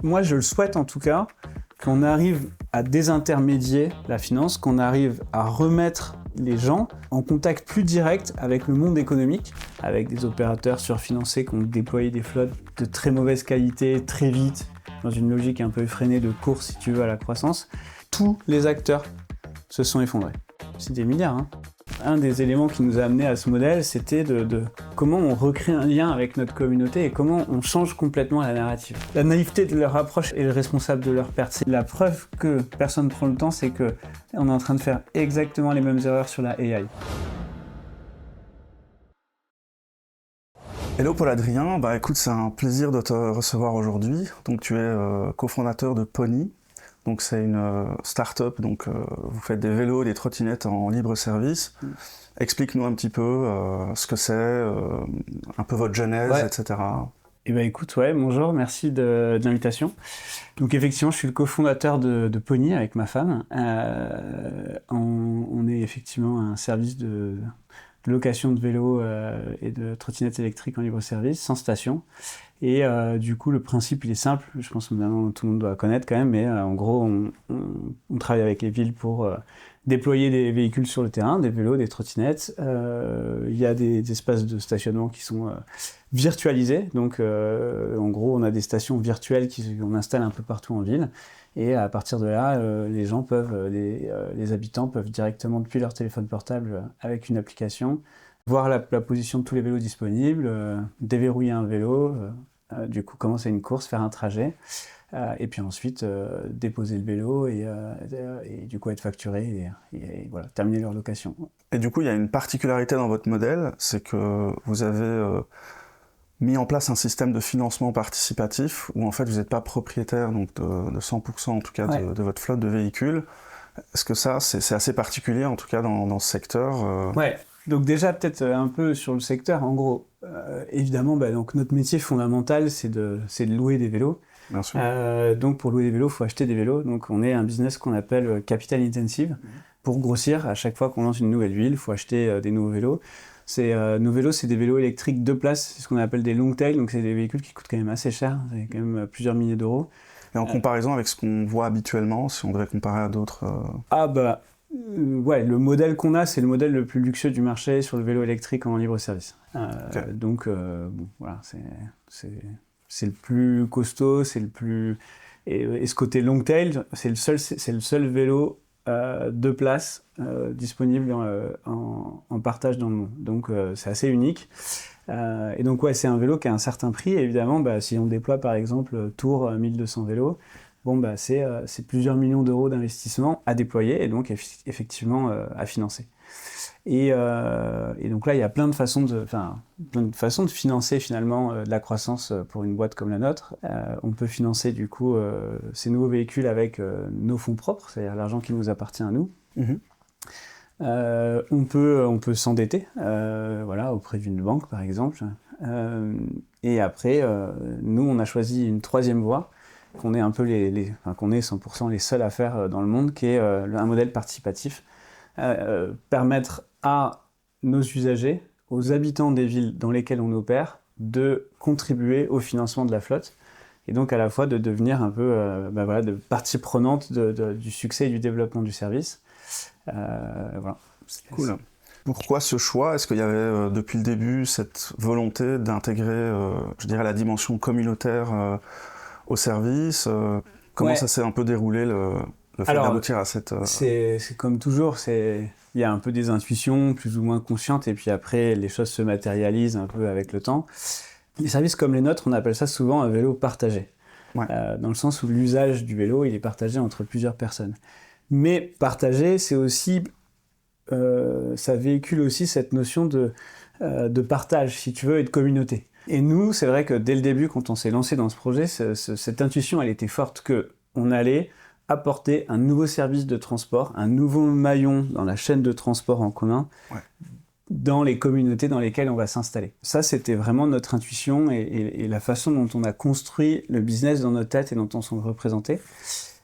Moi, je le souhaite en tout cas, qu'on arrive à désintermédier la finance, qu'on arrive à remettre les gens en contact plus direct avec le monde économique, avec des opérateurs surfinancés qui ont déployé des flottes de très mauvaise qualité, très vite, dans une logique un peu effrénée de course, si tu veux, à la croissance. Tous les acteurs se sont effondrés. C'est des milliards, hein. Un des éléments qui nous a amené à ce modèle, c'était de comment on recrée un lien avec notre communauté et comment on change complètement la narrative. La naïveté de leur approche est le responsable de leur perte. C'est la preuve que personne ne prend le temps, c'est qu'on est en train de faire exactement les mêmes erreurs sur la AI. Hello Paul-Adrien, écoute, c'est un plaisir de te recevoir aujourd'hui. Donc tu es cofondateur de Pony. Donc c'est une start-up, donc vous faites des vélos, des trottinettes en libre service. Explique-nous un petit peu ce que c'est, un peu votre genèse, Ouais. etc. Eh ben écoute, ouais, bonjour, merci de l'invitation. Donc effectivement, je suis le cofondateur de Pony avec ma femme. On est effectivement un service de location de vélos et de trottinettes électriques en libre service, sans station. Et du coup, le principe, il est simple. Je pense que maintenant, tout le monde doit connaître quand même. Mais en gros, on travaille avec les villes pour déployer des véhicules sur le terrain, des vélos, des trottinettes. Il y a des espaces de stationnement qui sont virtualisés. Donc, en gros, on a des stations virtuelles qu'on installe un peu partout en ville. Et à partir de là, les gens peuvent, les habitants peuvent directement, depuis leur téléphone portable, avec une application, voir la position de tous les vélos disponibles, déverrouiller un vélo, du coup commencer une course, faire un trajet, et puis ensuite déposer le vélo et du coup être facturé et voilà, terminer leur location. Et du coup, il y a une particularité dans votre modèle, c'est que vous avez mis en place un système de financement participatif où en fait vous n'êtes pas propriétaire donc de 100% en tout cas Ouais. de votre flotte de véhicules. Est-ce que ça, c'est assez particulier en tout cas dans ce secteur Ouais, donc déjà peut-être un peu sur le secteur, en gros, évidemment, donc notre métier fondamental c'est de louer des vélos. Bien sûr. Donc pour louer des vélos, il faut acheter des vélos. Donc on est un business qu'on appelle capital intensive. Pour grossir, à chaque fois qu'on lance une nouvelle ville, il faut acheter des nouveaux vélos. Nos vélos, c'est des vélos électriques 2 places, c'est ce qu'on appelle des long tail, donc c'est des véhicules qui coûtent quand même assez cher, c'est quand même plusieurs milliers d'euros. Et en comparaison avec ce qu'on voit habituellement, si on devait comparer à d'autres... Ouais, le modèle qu'on a, c'est le modèle le plus luxueux du marché sur le vélo électrique en libre service. Okay. Donc, bon, voilà, c'est le plus costaud, c'est le plus... Et ce côté long tail, c'est le seul vélo 2 places disponible en partage dans le monde. Donc, c'est assez unique. Et donc, ouais, c'est un vélo qui a un certain prix. Et évidemment, si on déploie, par exemple, Tour 1200 vélos, c'est plusieurs millions d'euros d'investissement à déployer et donc effectivement à financer. Et donc là, il y a plein de façons de financer finalement de la croissance pour une boîte comme la nôtre. On peut financer du coup ces nouveaux véhicules avec nos fonds propres, c'est-à-dire l'argent qui nous appartient à nous. On peut s'endetter, voilà, auprès d'une banque par exemple. Et après, nous, on a choisi une troisième voie qu'on est un peu qu'on est 100% les seuls à faire dans le monde, qui est un modèle participatif, permettre à nos usagers, aux habitants des villes dans lesquelles on opère, de contribuer au financement de la flotte, et donc à la fois de devenir un peu de partie prenante du succès et du développement du service. Voilà. Cool. Pourquoi ce choix? Est-ce qu'il y avait depuis le début cette volonté d'intégrer, je dirais, la dimension communautaire au service? Comment ça s'est un peu déroulé le fait d'aboutir à cette... C'est comme toujours, il y a un peu des intuitions plus ou moins conscientes et puis après les choses se matérialisent un peu avec le temps. Les services comme les nôtres, on appelle ça souvent un vélo partagé. Ouais. Dans le sens où l'usage du vélo, il est partagé entre plusieurs personnes. Mais partagé, c'est aussi... ça véhicule aussi cette notion de partage, si tu veux, et de communauté. Et nous, c'est vrai que dès le début, quand on s'est lancé dans ce projet, cette intuition, elle était forte qu'on allait apporter un nouveau service de transport, un nouveau maillon dans la chaîne de transport en commun, dans les communautés dans lesquelles on va s'installer. Ça, c'était vraiment notre intuition et la façon dont on a construit le business dans notre tête et dont on s'en représentait.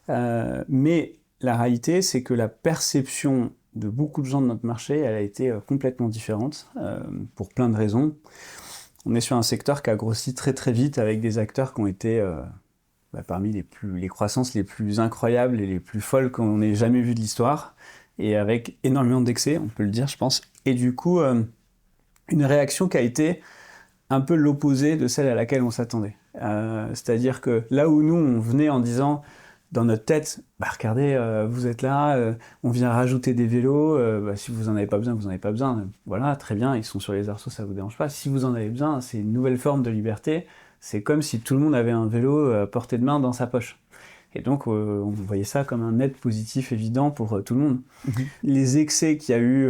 Mais la réalité, c'est que la perception de beaucoup de gens de notre marché, elle a été complètement différente, pour plein de raisons. On est sur un secteur qui a grossi très très vite avec des acteurs qui ont été parmi les croissances les plus incroyables et les plus folles qu'on ait jamais vues de l'histoire, et avec énormément d'excès, on peut le dire, je pense. Et du coup, une réaction qui a été un peu l'opposé de celle à laquelle on s'attendait. C'est-à-dire que là où nous, on venait en disant, dans notre tête, regardez, vous êtes là, on vient rajouter des vélos, si vous en avez pas besoin, vous en avez pas besoin. Voilà, très bien, ils sont sur les arceaux, ça vous dérange pas. Si vous en avez besoin, c'est une nouvelle forme de liberté. C'est comme si tout le monde avait un vélo à portée de main dans sa poche. Et donc, on voyait ça comme un net positif évident pour tout le monde. Les excès qu'il y a eu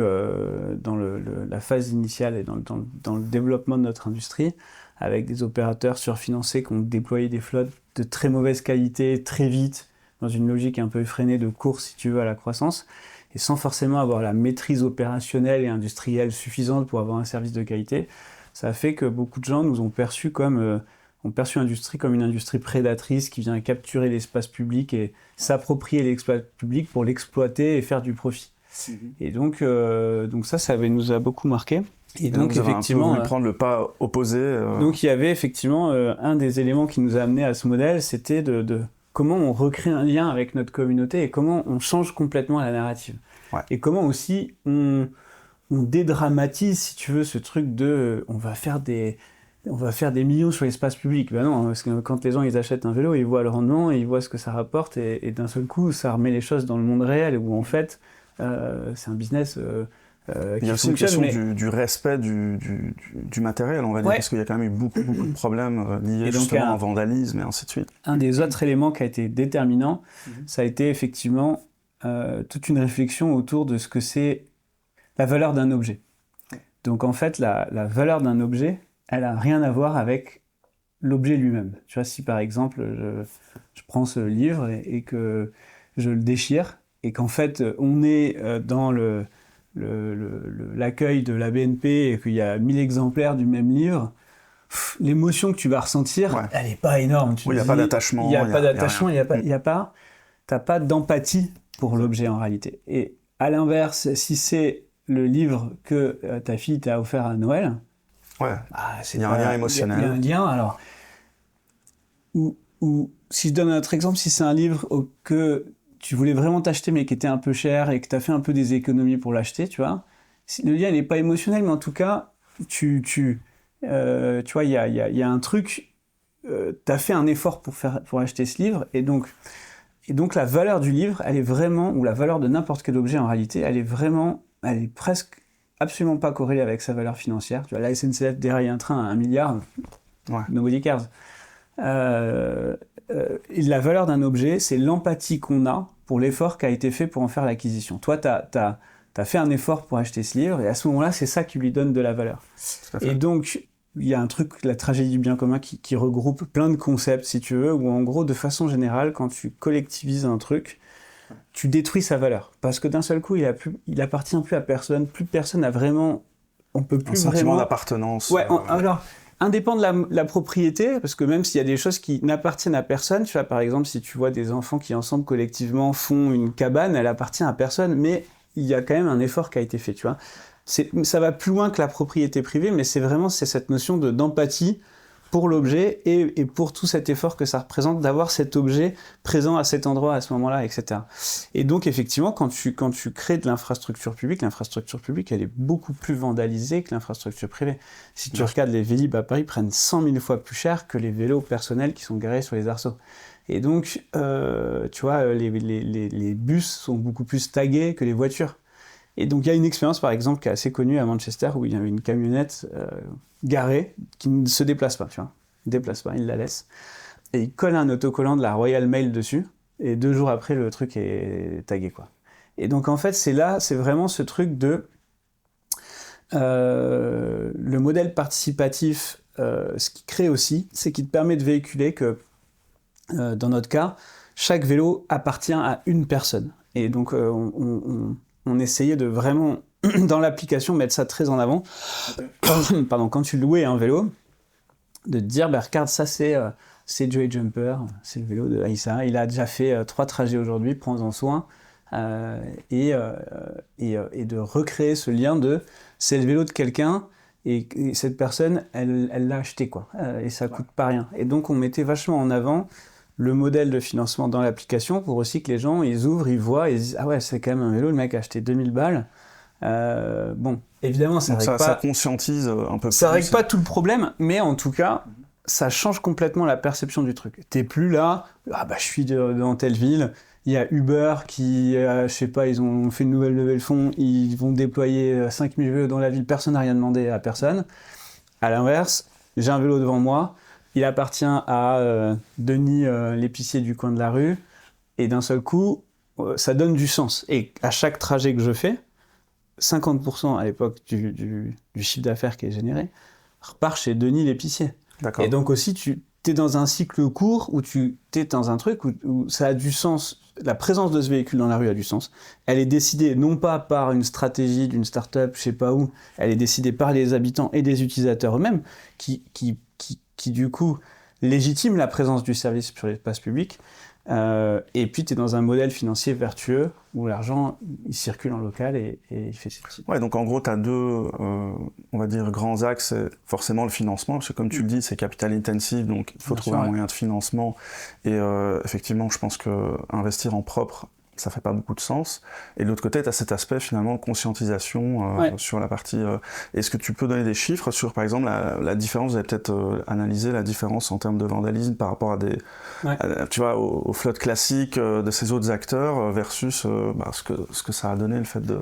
dans la phase initiale et dans le développement de notre industrie, avec des opérateurs surfinancés qui ont déployé des flottes de très mauvaise qualité, très vite, dans une logique un peu effrénée de course, si tu veux, à la croissance, et sans forcément avoir la maîtrise opérationnelle et industrielle suffisante pour avoir un service de qualité, ça a fait que beaucoup de gens nous ont perçu l'industrie comme une industrie prédatrice qui vient capturer l'espace public et s'approprier l'espace public pour l'exploiter et faire du profit. Et donc ça nous a beaucoup marqué. Et donc vous avez effectivement, un peu voulu prendre le pas opposé. Donc il y avait effectivement un des éléments qui nous a amené à ce modèle, c'était de comment on recrée un lien avec notre communauté et comment on change complètement la narrative. Ouais. Et comment aussi on dédramatise, si tu veux, ce truc de on va faire des millions sur l'espace public. Ben non, parce que quand les gens ils achètent un vélo, ils voient le rendement, ils voient ce que ça rapporte, et d'un seul coup, ça remet les choses dans le monde réel, où en fait, c'est un business il y a aussi une question du respect du matériel, on va dire, parce qu'il y a quand même eu beaucoup de problèmes liés justement au vandalisme et ainsi de suite. Un des autres éléments qui a été déterminant, ça a été effectivement toute une réflexion autour de ce que c'est la valeur d'un objet. Donc en fait, la valeur d'un objet, elle n'a rien à voir avec l'objet lui-même. Tu vois, si par exemple, je prends ce livre et que je le déchire, et qu'en fait, on est dans l'accueil de la BNP et qu'il y a 1000 exemplaires du même livre, l'émotion que tu vas ressentir, elle n'est pas énorme. Il n'y a pas d'attachement. Il n'y a pas d'attachement, t'as pas d'empathie pour l'objet en réalité. Et à l'inverse, si c'est le livre que ta fille t'a offert à Noël, il y a un lien émotionnel. Il y a un lien, alors. Ou si je donne un autre exemple, si c'est un livre que tu voulais vraiment t'acheter mais qui était un peu cher et que tu as fait un peu des économies pour l'acheter, tu vois, le lien n'est pas émotionnel, mais en tout cas, tu vois, il y a un truc, tu as fait un effort pour acheter ce livre, et donc la valeur du livre, elle est vraiment, ou la valeur de n'importe quel objet en réalité, elle est presque absolument pas corrélée avec sa valeur financière. Tu vois, la SNCF déraille un train à 1 milliard, nobody cares. Et la valeur d'un objet, c'est l'empathie qu'on a pour l'effort qui a été fait pour en faire l'acquisition. Toi, t'as fait un effort pour acheter ce livre, et à ce moment-là, c'est ça qui lui donne de la valeur. Et donc, il y a un truc, la tragédie du bien commun, qui regroupe plein de concepts, si tu veux, où en gros, de façon générale, quand tu collectivises un truc, tu détruis sa valeur. Parce que d'un seul coup, il appartient plus à personne, plus personne n'a vraiment... On peut plus un sentiment vraiment... d'appartenance. Alors... Indépend de la propriété, parce que même s'il y a des choses qui n'appartiennent à personne, tu vois, par exemple, si tu vois des enfants qui ensemble collectivement font une cabane, elle appartient à personne, mais il y a quand même un effort qui a été fait, tu vois. Ça va plus loin que la propriété privée, mais c'est cette notion d'empathie pour l'objet et pour tout cet effort que ça représente d'avoir cet objet présent à cet endroit à ce moment-là, etc. Et donc effectivement, quand tu crées de l'infrastructure publique elle est beaucoup plus vandalisée que l'infrastructure privée. Si tu regardes les Vélib à Paris, prennent 100 000 fois plus cher que les vélos personnels qui sont garés sur les arceaux. Et donc, tu vois, les bus sont beaucoup plus tagués que les voitures. Et donc il y a une expérience par exemple qui est assez connue à Manchester où il y avait une camionnette garée qui ne se déplace pas, tu vois. Il ne déplace pas, il la laisse. Et il colle un autocollant de la Royal Mail dessus, et 2 jours après le truc est tagué, quoi. Et donc en fait c'est vraiment ce truc de le modèle participatif, ce qu'il crée aussi, c'est qu'il te permet de véhiculer que dans notre cas, chaque vélo appartient à une personne. Et donc on essayait de vraiment, dans l'application, mettre ça très en avant. Pardon, quand tu louais un vélo, de te dire, regarde, ça c'est Joey Jumper, c'est le vélo de Aïssa, il a déjà fait 3 trajets aujourd'hui, prends-en soin. Et de recréer ce lien de, c'est le vélo de quelqu'un, et cette personne, elle l'a acheté, quoi. Et ça coûte pas rien. Et donc on mettait vachement en avant le modèle de financement dans l'application pour aussi que les gens, ils ouvrent, ils voient, ils disent « Ah ouais, c'est quand même un vélo, le mec a acheté 2000 balles. » Bon, évidemment, ça conscientise un peu plus. Ça règle pas tout le problème, mais en tout cas, ça change complètement la perception du truc. T'es plus là, ah bah je suis dans telle ville, il y a Uber qui, je sais pas, ils ont fait une nouvelle levée de fonds, ils vont déployer 5000 vélos dans la ville, personne n'a rien demandé à personne. À l'inverse, j'ai un vélo devant moi, il appartient à Denis, l'épicier du coin de la rue, et d'un seul coup, ça donne du sens. Et à chaque trajet que je fais, 50% à l'époque du chiffre d'affaires qui est généré repart chez Denis l'épicier. D'accord. Et donc aussi, tu es dans un cycle court où tu es dans un truc où ça a du sens. La présence de ce véhicule dans la rue a du sens. Elle est décidée non pas par une stratégie d'une start-up, je sais pas où, elle est décidée par les habitants et les utilisateurs eux-mêmes qui du coup légitiment la présence du service sur l'espace public. Et puis tu es dans un modèle financier vertueux où l'argent il circule en local et il fait ses petits. Ouais, donc en gros tu as deux on va dire grands axes, forcément le financement parce que comme tu le dis c'est capital intensif donc il faut trouver un moyen de financement et effectivement je pense que investir en propre ça fait pas beaucoup de sens. Et de l'autre côté, tu as cet aspect finalement conscientisation sur la partie. Est-ce que tu peux donner des chiffres sur, par exemple, la différence, vous avez peut-être analysé la différence en termes de vandalisme par rapport à des, tu vois, aux flottes classiques de ces autres acteurs versus ce que ça a donné le fait de.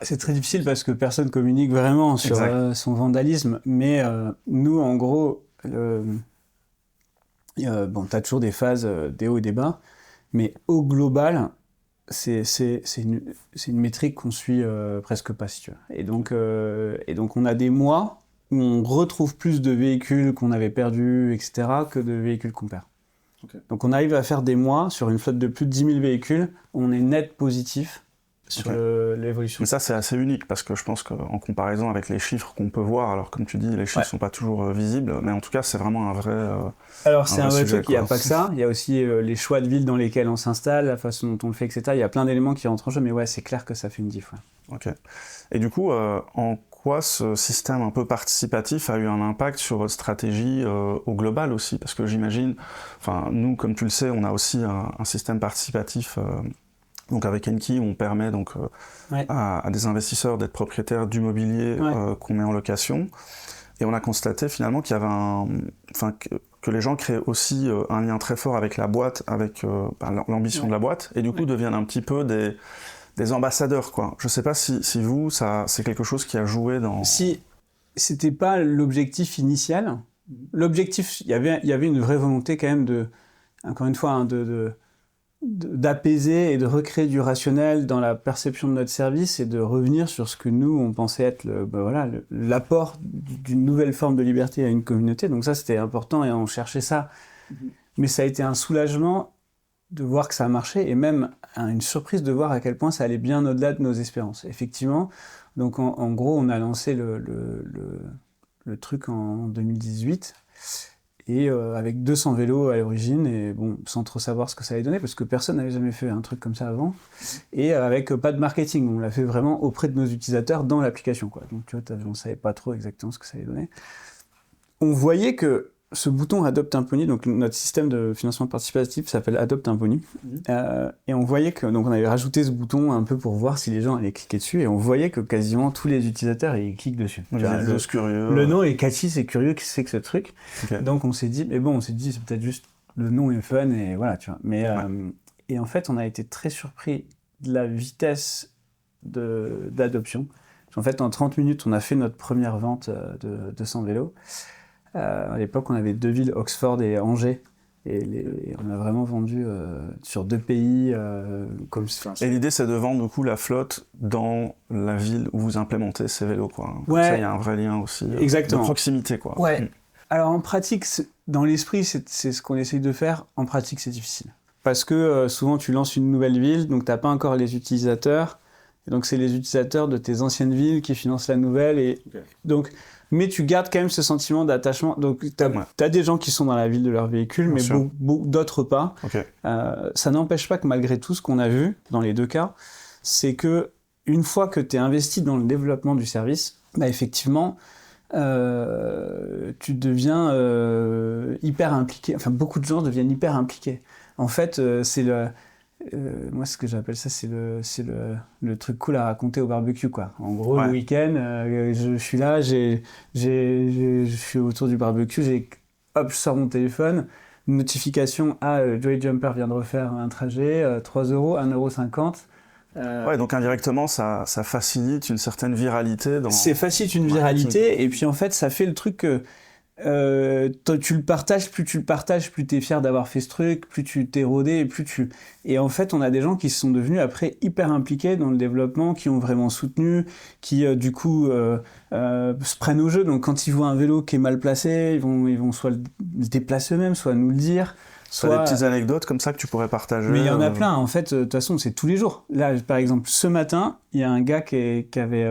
C'est très difficile parce que personne communique vraiment sur son vandalisme, mais nous, en gros, bon, tu as toujours des phases, des hauts et des bas. Mais au global, c'est une métrique qu'on suit presque pas, si tu veux. Et donc on a des mois où on retrouve plus de véhicules qu'on avait perdus, etc., que de véhicules qu'on perd. Okay. Donc on arrive à faire des mois, sur une flotte de plus de 10 000 véhicules, on est net positif sur l'évolution. Mais ça, c'est assez unique, parce que je pense qu'en comparaison avec les chiffres qu'on peut voir, alors comme tu dis, les chiffres sont pas toujours visibles, mais en tout cas, c'est vraiment un vrai Alors, c'est un vrai truc, il n'y a pas que ça. Il y a aussi les choix de villes dans lesquelles on s'installe, la façon dont on le fait, etc. Il y a plein d'éléments qui rentrent en jeu, mais ouais, c'est clair que ça fait une diff. Ok. Et du coup, en quoi ce système un peu participatif a eu un impact sur votre stratégie au global aussi? Parce que j'imagine, nous, comme tu le sais, on a aussi un système participatif donc avec Enki, on permet donc à des investisseurs d'être propriétaires du mobilier qu'on met en location. Et on a constaté finalement qu'il y avait que les gens créent aussi un lien très fort avec la boîte, avec l'ambition de la boîte, et du coup deviennent un petit peu des ambassadeurs, quoi. Je sais pas si vous, c'est quelque chose qui a joué dans... Si c'était pas l'objectif initial, l'objectif, il y avait une vraie volonté quand même encore une fois, d'apaiser et de recréer du rationnel dans la perception de notre service et de revenir sur ce que nous, on pensait être l'apport d'une nouvelle forme de liberté à une communauté. Donc ça, c'était important et on cherchait ça. Mais ça a été un soulagement de voir que ça a marché et même une surprise de voir à quel point ça allait bien au-delà de nos espérances. Effectivement, donc en gros, on a lancé le truc en 2018 et avec 200 vélos à l'origine, et bon, sans trop savoir ce que ça allait donner, parce que personne n'avait jamais fait un truc comme ça avant, et avec pas de marketing, on l'a fait vraiment auprès de nos utilisateurs dans l'application, quoi. Donc tu vois, on savait pas trop exactement ce que ça allait donner. On voyait que ce bouton Adopte un Pony, donc notre système de financement participatif s'appelle Adopte un Pony, et on voyait que, donc on avait rajouté ce bouton un peu pour voir si les gens allaient cliquer dessus, et on voyait que quasiment tous les utilisateurs ils cliquent dessus. Le nom est catchy, c'est curieux, qu'est-ce que c'est que ce truc. Donc on s'est dit, c'est peut-être juste le nom est fun et voilà, tu vois. Mais et en fait, on a été très surpris de la vitesse d'adoption. En fait, en 30 minutes, on a fait notre première vente de 200 vélos. À l'époque, on avait 2 villes, Oxford et Angers, et on a vraiment vendu sur 2 pays. Et l'idée, c'est de vendre du coup la flotte dans la ville où vous implémentez ces vélos, quoi. Ouais. Ça, il y a un vrai lien aussi de proximité, quoi. Ouais. Alors en pratique, dans l'esprit, c'est ce qu'on essaye de faire. En pratique, c'est difficile. Parce que souvent, tu lances une nouvelle ville, donc tu n'as pas encore les utilisateurs. Et donc, c'est les utilisateurs de tes anciennes villes qui financent la nouvelle. Donc, mais tu gardes quand même ce sentiment d'attachement. Donc, tu as des gens qui sont dans la ville de leur véhicule, mais d'autres pas. Ça n'empêche pas que malgré tout, ce qu'on a vu dans les 2 cas, c'est que une fois que tu es investi dans le développement du service, effectivement, tu deviens hyper impliqué. Enfin, beaucoup de gens deviennent hyper impliqués. En fait, moi, ce que j'appelle ça, c'est le truc cool à raconter au barbecue, quoi. En gros, le week-end, je suis là, je suis autour du barbecue, hop, je sors mon téléphone, une notification, Joey Jumper vient de refaire un trajet, 3 €, 1,50 €. Ouais, donc indirectement, ça facilite une certaine viralité. C'est facilite une viralité, et puis en fait, ça fait le truc que tu le partages, plus t'es fier d'avoir fait ce truc, plus tu t'es rodé, et en fait, on a des gens qui se sont devenus après hyper impliqués dans le développement, qui ont vraiment soutenu, qui du coup se prennent au jeu. Donc quand ils voient un vélo qui est mal placé, ils vont soit le déplacer eux-mêmes, soit nous le dire. Soit des petites anecdotes comme ça que tu pourrais partager. Mais il y en a plein, en fait, de toute façon, c'est tous les jours. Là, par exemple, ce matin, il y a un gars qui avait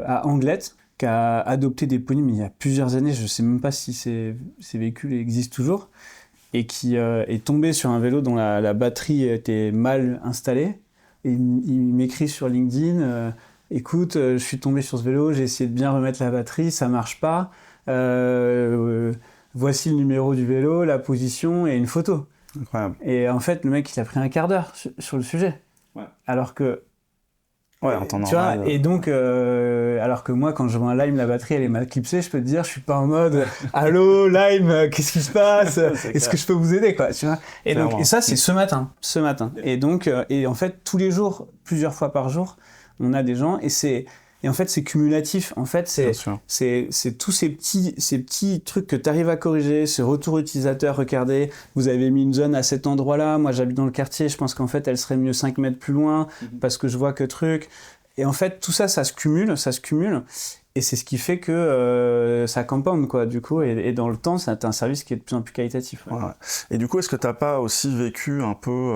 à Anglette, qui a adopté des poneys, mais il y a plusieurs années, je ne sais même pas si ces véhicules existent toujours, et qui est tombé sur un vélo dont la batterie était mal installée. Et il m'écrit sur LinkedIn, écoute, je suis tombé sur ce vélo, j'ai essayé de bien remettre la batterie, ça ne marche pas. Voici le numéro du vélo, la position et une photo. Incroyable. Et en fait, le mec, il a pris un quart d'heure sur le sujet. Ouais. Alors que... Ouais, en temps normal. Et donc, alors que moi, quand je vois un Lime, la batterie, elle est mal clipsée, je peux te dire, je suis pas en mode « Allô, Lime, qu'est-ce qui se passe ? Est-ce que je peux vous aider ?» quoi, tu vois. Et ça, c'est ce matin. Et donc, et en fait, tous les jours, plusieurs fois par jour, on a des gens, et en fait, c'est cumulatif. En fait, c'est tous ces petits trucs que tu arrives à corriger, ce retour utilisateur. Regardez, vous avez mis une zone à cet endroit-là. Moi, j'habite dans le quartier. Je pense qu'en fait, elle serait mieux 5 mètres plus loin parce que je vois que truc. Et en fait, tout ça, ça se cumule. Et c'est ce qui fait que ça compound, quoi, du coup. Et dans le temps, c'est un service qui est de plus en plus qualitatif. Ouais. Et du coup, est-ce que tu n'as pas aussi vécu un peu,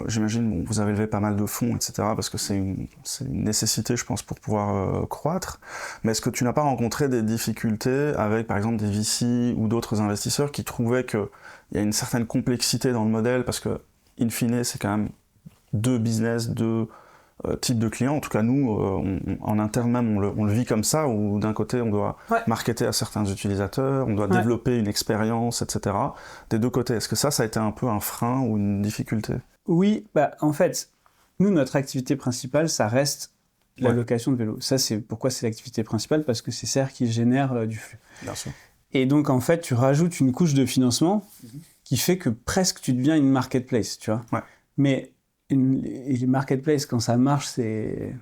j'imagine, vous avez levé pas mal de fonds, etc., parce que c'est une nécessité, je pense, pour pouvoir croître. Mais est-ce que tu n'as pas rencontré des difficultés avec, par exemple, des VC ou d'autres investisseurs qui trouvaient qu'il y a une certaine complexité dans le modèle, parce que, in fine, c'est quand même deux business, deux type de client. En tout cas, nous, en interne même, on le vit comme ça, où d'un côté, on doit marketer à certains utilisateurs, on doit développer une expérience, etc. Des deux côtés, est-ce que ça a été un peu un frein ou une difficulté ? Oui, en fait, nous, notre activité principale, ça reste la location de vélos. Ça, c'est pourquoi c'est l'activité principale, parce que c'est ça qui génère du flux. Bien sûr. Et donc, en fait, tu rajoutes une couche de financement qui fait que presque tu deviens une marketplace, tu vois. Ouais. Mais les marketplaces, quand ça marche, c'est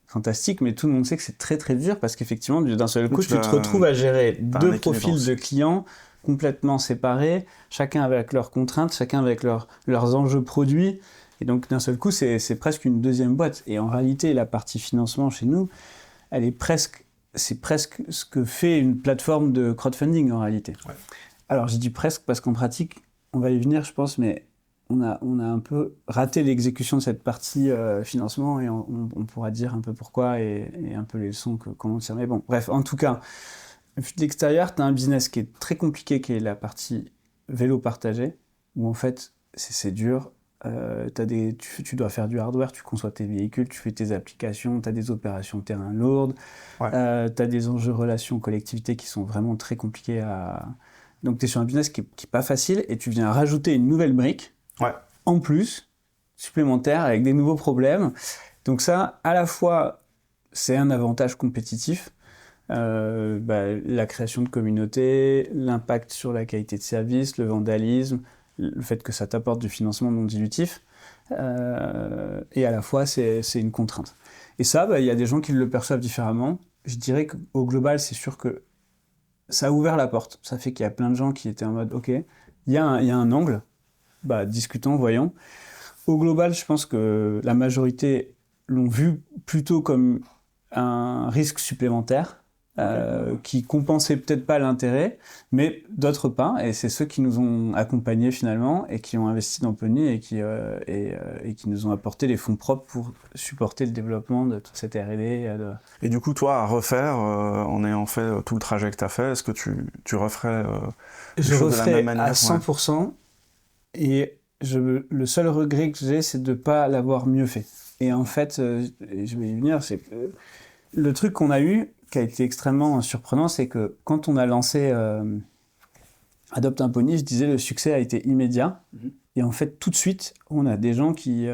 fantastique, mais tout le monde sait que c'est très très dur parce qu'effectivement, d'un seul coup, tu te retrouves à gérer deux profils de clients complètement séparés, chacun avec leurs contraintes, chacun avec leurs enjeux produits. Et donc, d'un seul coup, c'est presque une deuxième boîte. Et en réalité, la partie financement chez nous, c'est presque ce que fait une plateforme de crowdfunding en réalité. Ouais. Alors, je dis presque parce qu'en pratique, on va y venir, je pense, mais on a un peu raté l'exécution de cette partie financement et on pourra dire un peu pourquoi et un peu les leçons qu'on en tire. Mais bon, bref, en tout cas, vu de l'extérieur, tu as un business qui est très compliqué, qui est la partie vélo partagé, où en fait, c'est dur. Tu dois faire du hardware, tu conçois tes véhicules, tu fais tes applications, tu as des opérations terrain lourdes, tu as des enjeux relations collectivité qui sont vraiment très compliqués à... Donc tu es sur un business qui est pas facile et tu viens rajouter une nouvelle brique en plus, supplémentaire, avec des nouveaux problèmes. Donc ça, à la fois, c'est un avantage compétitif, la création de communautés, l'impact sur la qualité de service, le vandalisme, le fait que ça t'apporte du financement non dilutif, et à la fois, c'est une contrainte. Et ça, il y a des gens qui le perçoivent différemment. Je dirais qu'au global, c'est sûr que ça a ouvert la porte. Ça fait qu'il y a plein de gens qui étaient en mode « Ok, il y a un angle, discutons, voyons ». Au global, je pense que la majorité l'ont vu plutôt comme un risque supplémentaire qui compensait peut-être pas l'intérêt, mais d'autres pas. Et c'est ceux qui nous ont accompagnés finalement et qui ont investi dans Pony et qui nous ont apporté les fonds propres pour supporter le développement de toute cette R&D. Et du coup, toi, à refaire, en ayant fait tout le trajet que tu as fait, est-ce que tu referais Je referais de la même manière, à 100%. Et le seul regret que j'ai, c'est de ne pas l'avoir mieux fait. Et en fait, je vais y venir, c'est le truc qu'on a eu, qui a été extrêmement surprenant, c'est que quand on a lancé Adopt un Pony, je disais le succès a été immédiat. Et en fait, tout de suite, on a des gens qui,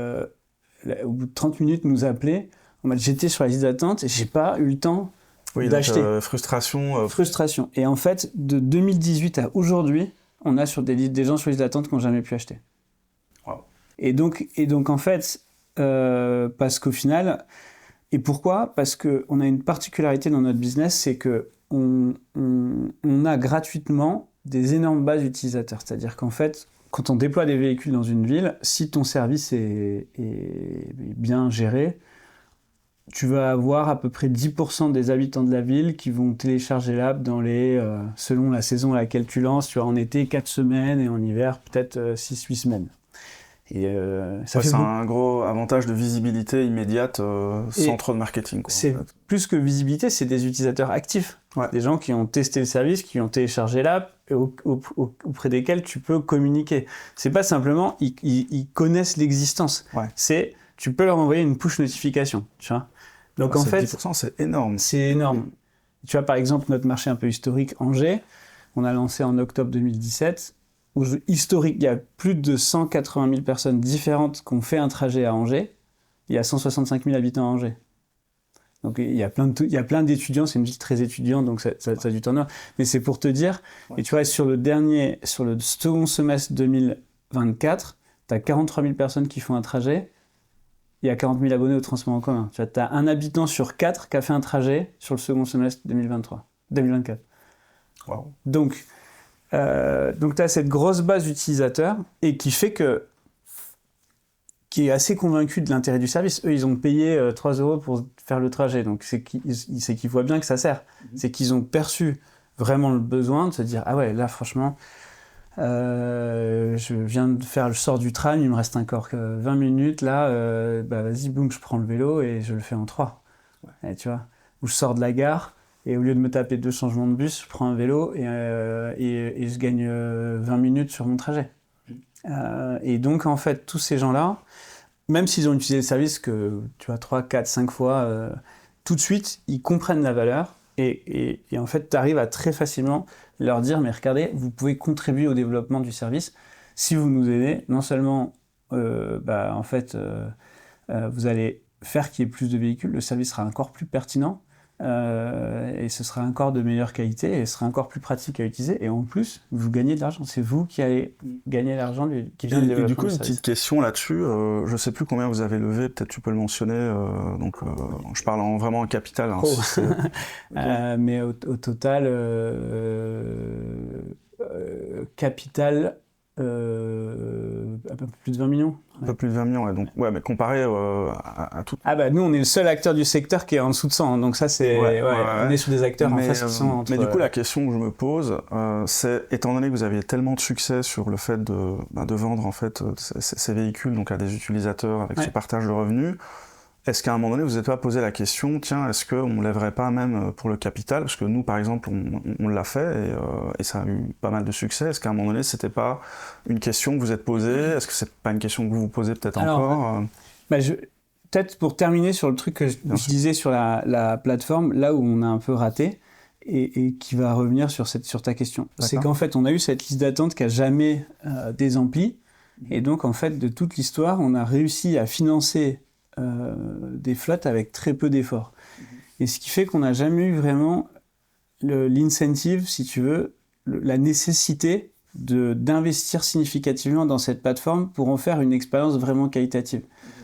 au bout de 30 minutes, nous appelaient. J'étais sur la liste d'attente et j'ai pas eu le temps d'acheter. Donc, frustration. Frustration. Et en fait, de 2018 à aujourd'hui, on a sur des gens sur la liste d'attente qui n'ont jamais pu acheter. Wow. Et donc en fait, parce qu'au final, et pourquoi ? Parce qu'on a une particularité dans notre business, c'est que on a gratuitement des énormes bases utilisateurs. C'est-à-dire qu'en fait, quand on déploie des véhicules dans une ville, si ton service est bien géré, tu vas avoir à peu près 10% des habitants de la ville qui vont télécharger l'app dans selon la saison à laquelle tu lances. Tu vois, en été, 4 semaines et en hiver, peut-être 6-8 semaines. Et c'est un gros avantage de visibilité immédiate sans trop de marketing. C'est plus que visibilité, c'est des utilisateurs actifs. Ouais. Des gens qui ont testé le service, qui ont téléchargé l'app, et auprès desquels tu peux communiquer. C'est pas simplement, ils connaissent l'existence. Ouais. C'est, tu peux leur envoyer une push notification, tu vois. Donc en fait, 10%, c'est énorme. C'est énorme. Tu vois, par exemple, notre marché un peu historique, Angers, on a lancé en octobre 2017. Historique, il y a plus de 180 000 personnes différentes qui ont fait un trajet à Angers. Il y a 165 000 habitants à Angers. Donc il y a plein d'étudiants, c'est une ville très étudiante, donc ça a du turnover. Mais c'est pour te dire, et tu vois, sur le second semestre 2024, tu as 43 000 personnes qui font un trajet. Il y a 40 000 abonnés au transport en commun. Tu as un habitant sur 4 qui a fait un trajet sur le second semestre 2024. Wow. Donc tu as cette grosse base d'utilisateurs et qui est assez convaincu de l'intérêt du service. Eux, ils ont payé 3 € pour faire le trajet. Donc c'est qu'ils voient bien que ça sert. C'est qu'ils ont perçu vraiment le besoin de se dire « Ah ouais, là, franchement, je viens de faire le sort du tram, il me reste encore 20 minutes. Là, vas-y, boum, je prends le vélo et je le fais en 3. Ouais. Et tu vois, ou je sors de la gare. Et au lieu de me taper 2 changements de bus, je prends un vélo et je gagne 20 minutes sur mon trajet. Et donc, en fait, tous ces gens-là, même s'ils ont utilisé le service que, tu vois, 3, 4, 5 fois, tout de suite, ils comprennent la valeur. Et en fait, tu arrives à très facilement leur dire, mais regardez, vous pouvez contribuer au développement du service. Si vous nous aidez, non seulement, en fait, vous allez faire qu'il y ait plus de véhicules, le service sera encore plus pertinent, et ce sera encore de meilleure qualité et ce sera encore plus pratique à utiliser, et en plus vous gagnez de l'argent, c'est vous qui allez gagner l'argent qui vient de développer. Et du coup, une petite question là-dessus, je sais plus combien vous avez levé, peut-être tu peux le mentionner, je parle vraiment en capital. Hein, si mais au total, capital, un peu plus de 20 millions. Un peu plus de 20 millions, ouais. Donc, ouais, mais comparé à tout. Ah nous, on est le seul acteur du secteur qui est en dessous de 100, donc ça, c'est... On est sur des acteurs en face qui sont entre... Mais du coup, la question que je me pose, c'est, étant donné que vous aviez tellement de succès sur le fait de vendre, en fait, ces véhicules donc à des utilisateurs avec ce partage de revenus, est-ce qu'à un moment donné, vous n'êtes pas posé la question, tiens, est-ce qu'on ne lèverait pas même pour le capital ? Parce que nous, par exemple, on l'a fait et ça a eu pas mal de succès. Est-ce qu'à un moment donné, c'était pas une question que vous êtes posée ? Est-ce que c'est pas une question que vous vous posez peut-être encore ? Peut-être pour terminer sur le truc que je disais sur la plateforme, là où on a un peu raté, et qui va revenir sur ta question. D'accord. C'est qu'en fait, on a eu cette liste d'attente qui n'a jamais désempli. Et donc, en fait, de toute l'histoire, on a réussi à financer des flottes avec très peu d'efforts. Et ce qui fait qu'on n'a jamais eu vraiment l'incentive, si tu veux, la nécessité d'investir significativement dans cette plateforme pour en faire une expérience vraiment qualitative.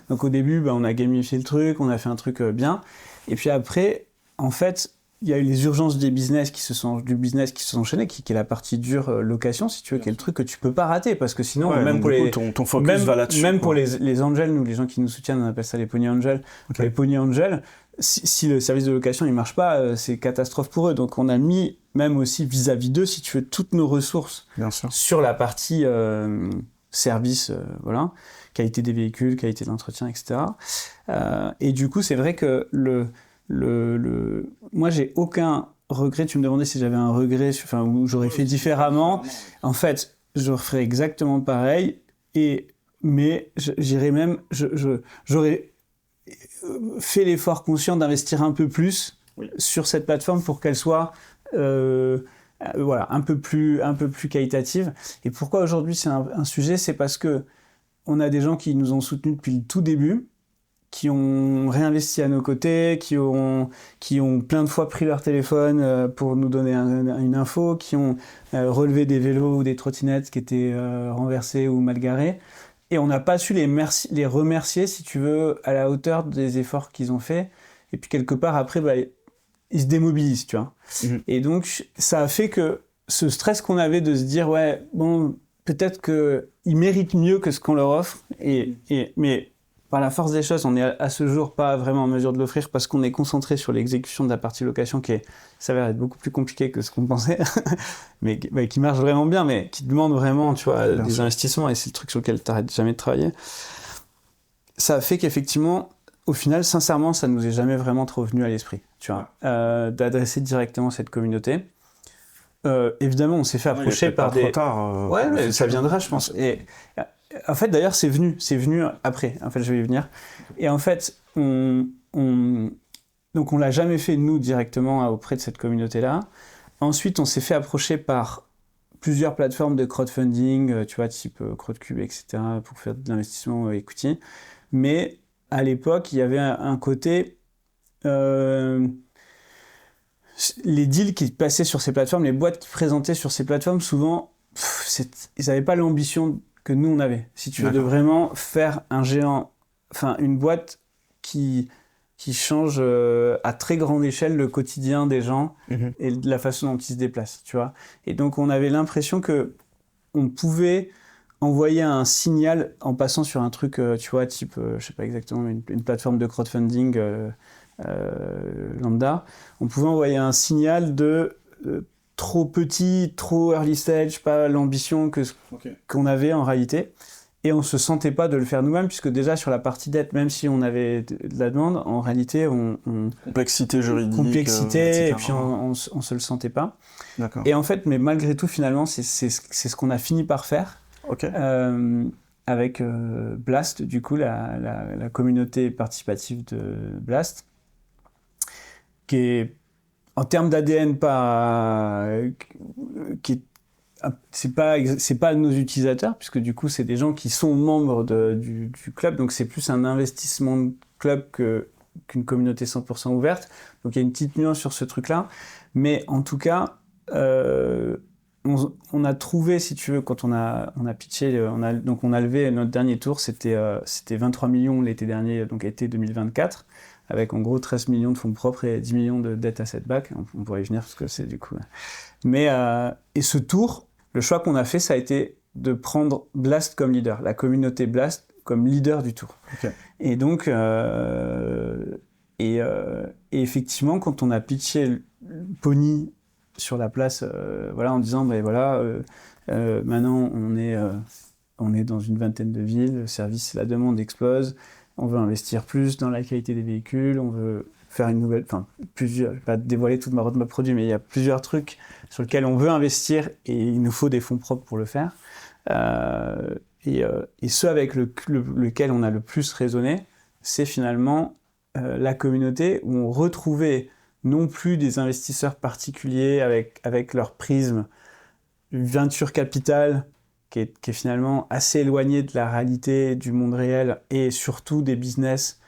Donc au début, on a gamifié le truc, on a fait un truc bien. Et puis après, en fait, il y a eu les urgences du business qui se sont enchaînées, qui est la partie dure location, si tu veux, qui est le truc que tu peux pas rater, parce que sinon, même pour ton focus va là-dessus. Même pour les angels, nous, les gens qui nous soutiennent, on appelle ça les pony angels. Okay. Les pony angels, si le service de location il marche pas, c'est catastrophe pour eux. Donc on a mis, même aussi vis-à-vis d'eux, si tu veux, toutes nos ressources sur la partie service, qualité des véhicules, qualité de l'entretien, etc. Et du coup, c'est vrai que moi, j'ai aucun regret. Tu me demandais si j'avais un regret, où j'aurais fait différemment. En fait, je referais exactement pareil. Mais j'irais même, j'aurais fait l'effort conscient d'investir un peu plus sur cette plateforme pour qu'elle soit voilà, un peu plus qualitative. Et pourquoi aujourd'hui c'est un sujet, c'est parce que on a des gens qui nous ont soutenus depuis le tout début, qui ont réinvesti à nos côtés, qui ont plein de fois pris leur téléphone pour nous donner une info, qui ont relevé des vélos ou des trottinettes qui étaient renversés ou mal garés. Et on n'a pas su les remercier, si tu veux, à la hauteur des efforts qu'ils ont faits. Et puis quelque part, après, ils se démobilisent, tu vois. Et donc, ça a fait que ce stress qu'on avait de se dire, ouais, bon, peut-être qu'ils méritent mieux que ce qu'on leur offre. Mais par la force des choses, on n'est à ce jour pas vraiment en mesure de l'offrir parce qu'on est concentré sur l'exécution de la partie location qui s'avère être beaucoup plus compliquée que ce qu'on pensait, mais qui marche vraiment bien, mais qui demande vraiment, tu vois, des investissements, et c'est le truc sur lequel tu n'arrêtes jamais de travailler. Ça a fait qu'effectivement, au final, sincèrement, ça ne nous est jamais vraiment trop venu à l'esprit, tu vois, d'adresser directement cette communauté. Évidemment, on s'est fait approcher par des... trop tard. Ouais, mais ça viendra, je pense. Et en fait, d'ailleurs, c'est venu après. En fait, je vais y venir. Et en fait, donc on l'a jamais fait nous directement auprès de cette communauté-là. Ensuite, on s'est fait approcher par plusieurs plateformes de crowdfunding, tu vois, type Crowdcube, etc., pour faire de l'investissement equity. Mais à l'époque, il y avait un côté... les deals qui passaient sur ces plateformes, les boîtes qui présentaient sur ces plateformes, souvent, ils n'avaient pas l'ambition que nous, on avait. Si tu veux, de vraiment faire un géant, enfin, une boîte qui change à très grande échelle le quotidien des gens et la façon dont ils se déplacent, tu vois. Et donc, on avait l'impression que on pouvait envoyer un signal en passant sur un truc, tu vois, type, je sais pas exactement, mais une plateforme de crowdfunding lambda, on pouvait envoyer un signal de trop petit, trop early stage, pas l'ambition qu'on avait en réalité, et on se sentait pas de le faire nous-mêmes, puisque déjà sur la partie dette, même si on avait de la demande, en réalité complexité juridique, et puis on se le sentait pas. D'accord. Et en fait, mais malgré tout, finalement, c'est ce qu'on a fini par faire. Avec Blast, du coup, la communauté participative de Blast, qui est, en termes d'ADN, c'est pas nos utilisateurs, puisque du coup, c'est des gens qui sont membres du club, donc c'est plus un investissement de club qu'une communauté 100% ouverte. Donc il y a une petite nuance sur ce truc-là. Mais en tout cas, on a trouvé, si tu veux, quand on a pitché, donc on a levé notre dernier tour, c'était 23 millions l'été dernier, donc été 2024, avec en gros 13 millions de fonds propres et 10 millions de dettes asset back. On pourrait y venir parce que c'est du coup... Mais, et ce tour, le choix qu'on a fait, ça a été de prendre Blast comme leader, la communauté Blast comme leader du tour. Et donc, et effectivement, quand on a pitché Pony sur la place, voilà, en disant, maintenant on est dans une vingtaine de villes, le service, la demande explose, on veut investir plus dans la qualité des véhicules, on veut faire une nouvelle, plusieurs, je vais pas dévoiler toute ma roadmap produit, mais il y a plusieurs trucs sur lesquels on veut investir et il nous faut des fonds propres pour le faire. Et ceux avec lequel on a le plus raisonné, c'est finalement la communauté où on retrouvait non plus des investisseurs particuliers avec leur prisme venture capital qui est finalement assez éloigné de la réalité du monde réel et surtout des business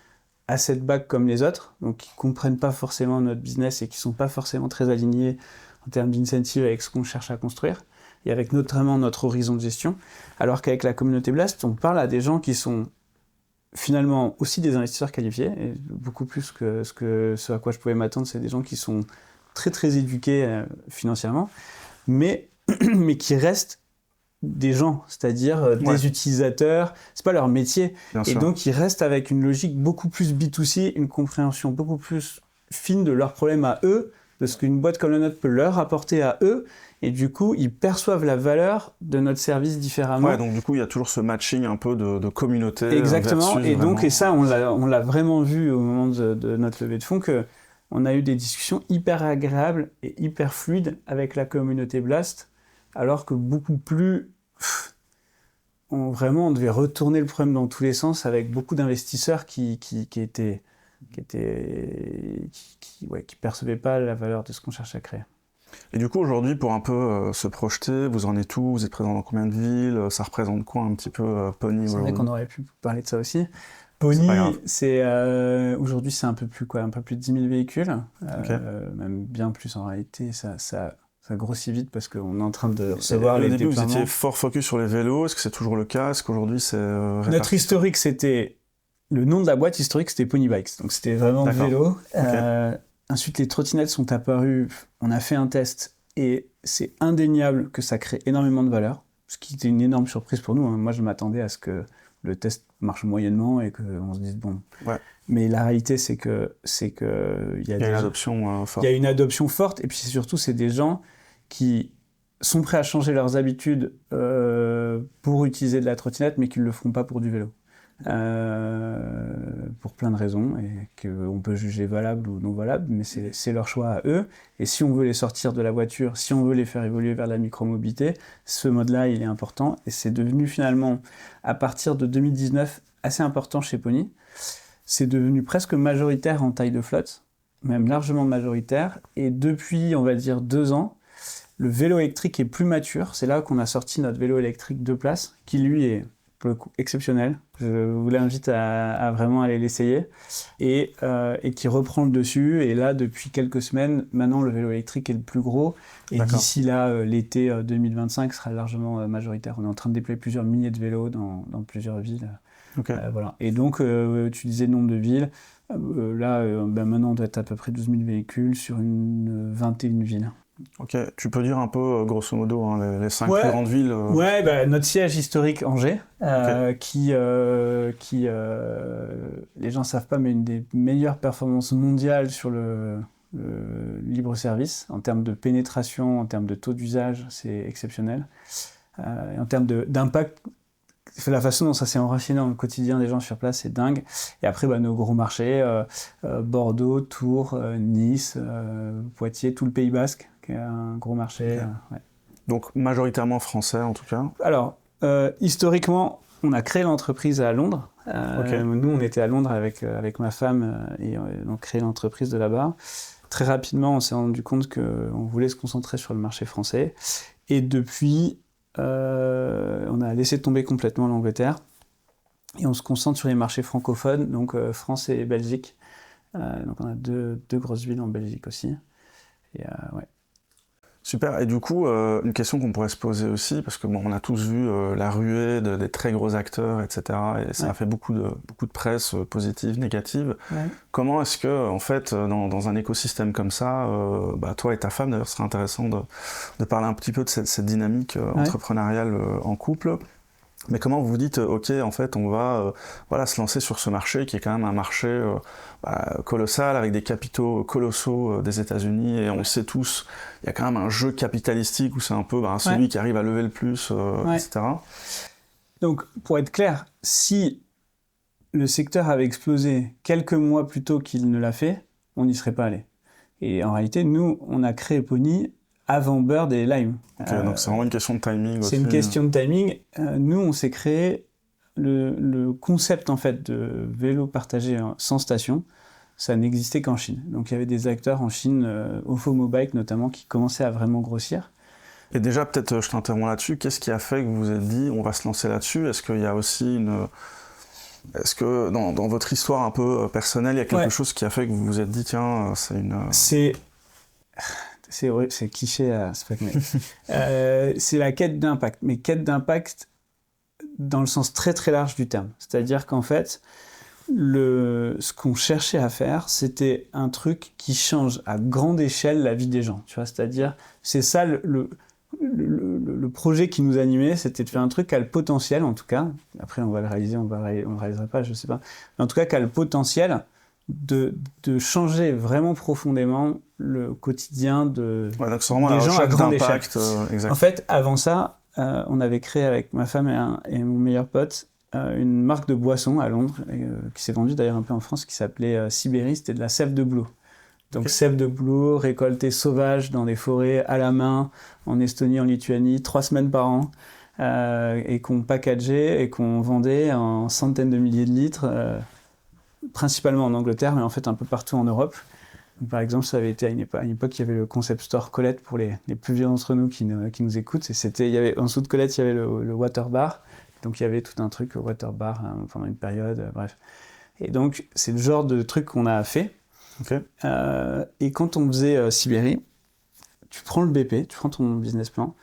asset back comme les autres, donc qui comprennent pas forcément notre business et qui sont pas forcément très alignés en termes d'incentive avec ce qu'on cherche à construire et avec notamment notre horizon de gestion, alors qu'avec la communauté Blast, on parle à des gens qui sont finalement aussi des investisseurs qualifiés, et beaucoup plus que ce à quoi je pouvais m'attendre, c'est des gens qui sont très très éduqués financièrement, mais qui restent des gens, c'est-à-dire des utilisateurs, c'est pas leur métier, et donc ils restent avec une logique beaucoup plus B2C, une compréhension beaucoup plus fine de leurs problèmes à eux, de ce qu'une boîte comme la nôtre peut leur apporter à eux, et du coup ils perçoivent la valeur de notre service différemment. Ouais, donc du coup il y a toujours ce matching un peu de communauté. Exactement, et vraiment... donc, et ça on l'a vraiment vu au moment de notre levée de fonds, que on a eu des discussions hyper agréables et hyper fluides avec la communauté Blast, alors que beaucoup plus on devait retourner le problème dans tous les sens avec beaucoup d'investisseurs qui étaient qui percevaient pas la valeur de ce qu'on cherche à créer. Et du coup, aujourd'hui, pour un peu se projeter, vous en êtes où? Vous êtes présent dans combien de villes? Ça représente quoi un petit peu Pony C'est vrai aujourd'hui? qu'on aurait pu parler de ça aussi. C'est pas Pony, grave. aujourd'hui, c'est un peu plus de 10 000 véhicules, Ok. même bien plus en réalité. Ça grossit vite parce qu'on est en train de recevoir Au les début, vous déploiements. étiez fort focus sur les vélos. Est-ce que c'est toujours le cas? Est-ce qu'aujourd'hui, c'est Notre réparti? historique, c'était... Le nom de la boîte historique, c'était Pony Bikes. Donc, c'était vraiment D'accord. vélo. Ok. Ensuite, les trottinettes sont apparues. On a fait un test et c'est indéniable que ça crée énormément de valeur. Ce qui était une énorme surprise pour nous. Moi, je m'attendais à ce que le test marche moyennement et qu'on se dise bon. Ouais. Mais la réalité, c'est que il y a une adoption forte. Il y a une adoption forte et puis surtout, c'est des gens qui sont prêts à changer leurs habitudes pour utiliser de la trottinette, mais qui ne le feront pas pour du vélo. Pour plein de raisons, et qu'on peut juger valables ou non valables, mais c'est leur choix à eux. Et si on veut les sortir de la voiture, si on veut les faire évoluer vers la micromobilité, ce mode-là, il est important. Et c'est devenu finalement, à partir de 2019, assez important chez Pony. C'est devenu presque majoritaire en taille de flotte, même largement majoritaire. Et depuis, on va dire 2 ans, le vélo électrique est plus mature. C'est là qu'on a sorti notre vélo électrique 2 places, qui lui est pour le coup exceptionnel. Je vous l'invite à vraiment aller l'essayer. Et qui reprend le dessus. Et là, depuis quelques semaines, maintenant, le vélo électrique est le plus gros. Et d'ici là, l'été 2025 sera largement majoritaire. On est en train de déployer plusieurs milliers de vélos dans plusieurs villes. Okay. Voilà. Et donc, tu disais le nombre de villes. Maintenant, on doit être à peu près 12 000 véhicules sur une 21 villes. Ok, tu peux dire un peu, grosso modo, hein, les 5 plus grandes villes Ouais, notre siège historique, Angers, qui les gens ne savent pas, mais une des meilleures performances mondiales sur le libre-service, en termes de pénétration, en termes de taux d'usage, c'est exceptionnel. Et en termes d'impact, la façon dont ça s'est enraciné dans le quotidien des gens sur place, c'est dingue. Et après, nos gros marchés, Bordeaux, Tours, Nice, Poitiers, tout le Pays Basque, qui est un gros marché. Okay. Ouais. Donc majoritairement français en tout cas. Alors, historiquement, on a créé l'entreprise à Londres. Nous, on était à Londres avec ma femme et on a créé l'entreprise de là-bas. Très rapidement, on s'est rendu compte qu'on voulait se concentrer sur le marché français. Et depuis... on a laissé tomber complètement l'Angleterre et on se concentre sur les marchés francophones, donc France et Belgique. Donc on a deux grosses villes en Belgique aussi. Et, ouais. Super, et du coup, une question qu'on pourrait se poser aussi, parce que on a tous vu la ruée des très gros acteurs, etc., et ça a fait beaucoup de presse positive, négative. Ouais. Comment est-ce que, en fait, dans un écosystème comme ça, toi et ta femme, d'ailleurs, ce serait intéressant de parler un petit peu de cette dynamique entrepreneuriale en couple. Mais comment vous vous dites, ok, en fait, on va se lancer sur ce marché qui est quand même un marché colossal, avec des capitaux colossaux des États-Unis, et on le sait tous, il y a quand même un jeu capitalistique où c'est un peu celui qui arrive à lever le plus, etc. Donc, pour être clair, si le secteur avait explosé quelques mois plus tôt qu'il ne l'a fait, on n'y serait pas allé. Et en réalité, nous, on a créé Pony avant Bird et Lime. Donc c'est vraiment une question de timing aussi. C'est une question de timing. Nous, on s'est créé le concept en fait de vélo partagé sans station. Ça n'existait qu'en Chine. Donc il y avait des acteurs en Chine, Ofomobike notamment, qui commençaient à vraiment grossir. Et déjà, peut-être, je t'interromps là-dessus, qu'est-ce qui a fait que vous vous êtes dit, on va se lancer là-dessus? Est-ce qu'il y a aussi Est-ce que dans votre histoire un peu personnelle, il y a quelque chose qui a fait que vous vous êtes dit, tiens, c'est une... C'est cliché, c'est la quête d'impact, mais quête d'impact dans le sens très très large du terme. C'est-à-dire qu'en fait, ce qu'on cherchait à faire, c'était un truc qui change à grande échelle la vie des gens. Tu vois, c'est-à-dire, c'est ça le projet qui nous animait, c'était de faire un truc qui a le potentiel, en tout cas. Après, on va le réaliser, on le réalisera pas, je sais pas. Mais en tout cas, qui a le potentiel de changer vraiment profondément le quotidien des gens à grande échelle. En fait, avant ça, on avait créé avec ma femme et mon meilleur pote une marque de boisson à Londres, qui s'est vendue d'ailleurs un peu en France, qui s'appelait Sibérie, c'était de la sève de bouleau. Donc sève de bouleau, récoltée sauvage dans des forêts à la main, en Estonie, en Lituanie, 3 semaines par an, et qu'on packageait et qu'on vendait en centaines de milliers de litres, principalement en Angleterre, mais en fait un peu partout en Europe. Donc, par exemple, ça avait été à une époque, il y avait le concept store Colette pour les plus vieux d'entre nous qui nous écoutent. Et il y avait, en dessous de Colette, il y avait le water bar. Donc il y avait tout un truc water bar pendant une période, bref. Et donc c'est le genre de truc qu'on a fait. Okay. Et quand on faisait Sibérie, tu prends le BP, tu prends ton business plan,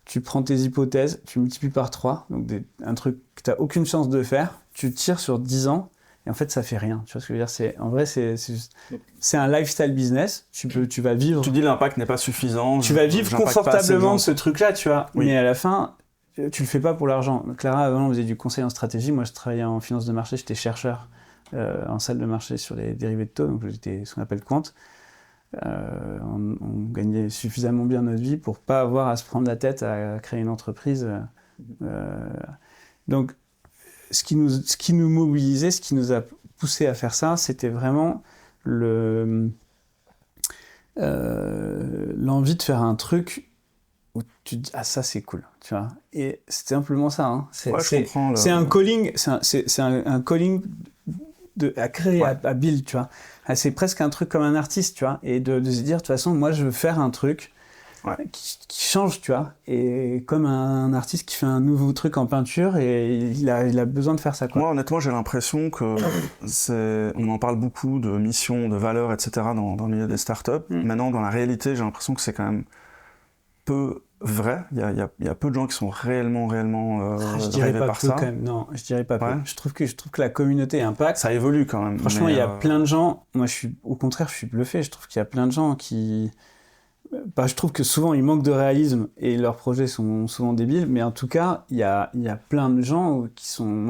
tu prends tes hypothèses, tu multiplies par 3, donc un truc que tu n'as aucune chance de faire, tu tires sur 10 ans, et en fait, ça fait rien. Tu vois ce que je veux dire? En vrai, c'est un lifestyle business. Tu vas vivre... Tu dis l'impact n'est pas suffisant. Tu vas vivre confortablement de ce truc-là, tu vois. Oui. Mais à la fin, tu le fais pas pour l'argent. Clara, avant, on faisait du conseil en stratégie. Moi, je travaillais en finance de marché, j'étais chercheur en salle de marché sur les dérivés de taux, donc j'étais ce qu'on appelle quant. On gagnait suffisamment bien notre vie pour pas avoir à se prendre la tête à créer une entreprise. Donc, ce qui nous mobilisait, ce qui nous a poussé à faire ça, c'était vraiment l'envie de faire un truc où tu te dis ah ça c'est cool, tu vois. Et c'est simplement ça. Hein. C'est un calling, c'est un calling à créer, à build, tu vois. C'est presque un truc comme un artiste, tu vois, et de se dire de toute façon moi je veux faire un truc qui change, tu vois, et comme un artiste qui fait un nouveau truc en peinture et il a besoin de faire ça, quoi. Moi honnêtement j'ai l'impression que on en parle beaucoup de mission, de valeur, etc. dans le milieu des startups. Maintenant dans la réalité j'ai l'impression que c'est quand même peu vrai. Il y a peu de gens qui sont réellement je dirais pas par peu ça. Quand même. Non, je dirais pas peu. Je trouve que la communauté Impact, ça évolue quand même. Franchement, il y a plein de gens. Moi, au contraire, je suis bluffé. Je trouve qu'il y a plein de gens qui. Je trouve que souvent ils manquent de réalisme et leurs projets sont souvent débiles. Mais en tout cas, il y a plein de gens qui sont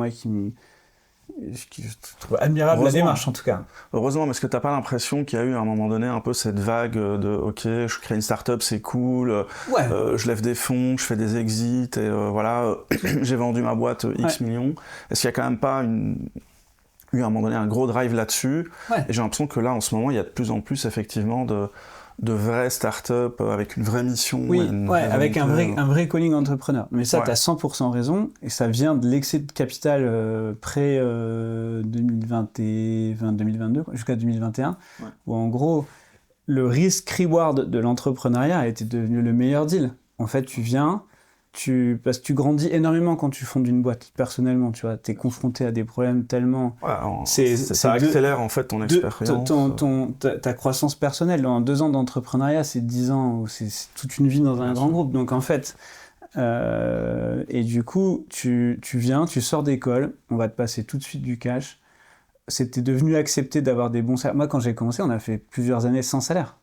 je trouve admirable la démarche en tout cas. Heureusement, mais est-ce que t'as pas l'impression qu'il y a eu à un moment donné un peu cette vague de ok, je crée une start-up, c'est cool, je lève des fonds, je fais des exits et voilà, j'ai vendu ma boîte X millions. Est-ce qu'il y a quand même pas eu à un moment donné un gros drive là-dessus? Et j'ai l'impression que là en ce moment il y a de plus en plus effectivement de vraies startups avec une vraie mission. Avec un vrai calling entrepreneur. Mais ça, tu as 100% raison, et ça vient de l'excès de capital pré-2022 jusqu'à 2021, où en gros, le risk-reward de l'entrepreneuriat a été devenu le meilleur deal. En fait, parce que tu grandis énormément quand tu fondes une boîte, personnellement, tu vois, t'es confronté à des problèmes tellement... ça accélère en fait ton expérience. Ta croissance personnelle, en 2 ans d'entrepreneuriat, c'est 10 ans, c'est toute une vie dans un grand groupe. Donc en fait, et du coup, tu viens, tu sors d'école, on va te passer tout de suite du cash. C'était devenu accepté d'avoir des bons salaires. Moi, quand j'ai commencé, on a fait plusieurs années sans salaire.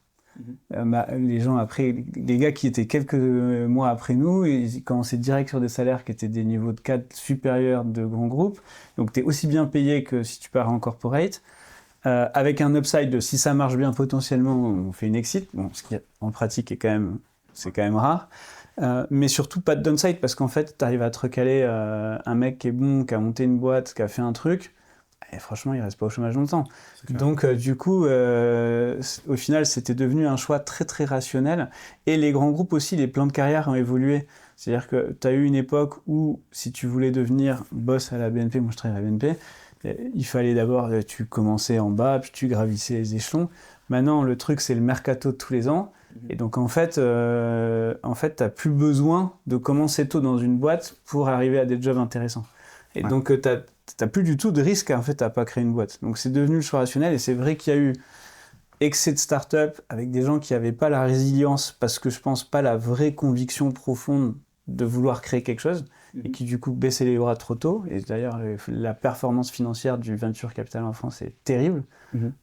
Les gens après, les gars qui étaient quelques mois après nous, ils commençaient direct sur des salaires qui étaient des niveaux de cadre supérieurs de grands groupes. Donc tu es aussi bien payé que si tu pars en corporate, avec un upside de si ça marche bien potentiellement, on fait une exit, ce qui en pratique c'est quand même rare. Mais surtout pas de downside parce qu'en fait tu arrives à te recaler un mec qui est bon, qui a monté une boîte, qui a fait un truc. Et franchement, il reste pas au chômage longtemps. Donc, du coup, au final, c'était devenu un choix très, très rationnel. Et les grands groupes aussi, les plans de carrière ont évolué. C'est-à-dire que tu as eu une époque où, si tu voulais devenir boss à la BNP, moi je travaille à la BNP, il fallait d'abord, tu commençais en bas, puis tu gravissais les échelons. Maintenant, le truc, c'est le mercato de tous les ans. Et donc, en fait, tu n'as plus besoin de commencer tôt dans une boîte pour arriver à des jobs intéressants. Et donc, t'as plus du tout de risque en fait à pas créer une boîte. Donc c'est devenu le choix rationnel et c'est vrai qu'il y a eu excès de start-up avec des gens qui n'avaient pas la résilience parce que je pense pas la vraie conviction profonde de vouloir créer quelque chose et qui du coup baissaient les bras trop tôt. Et d'ailleurs la performance financière du venture capital en France est terrible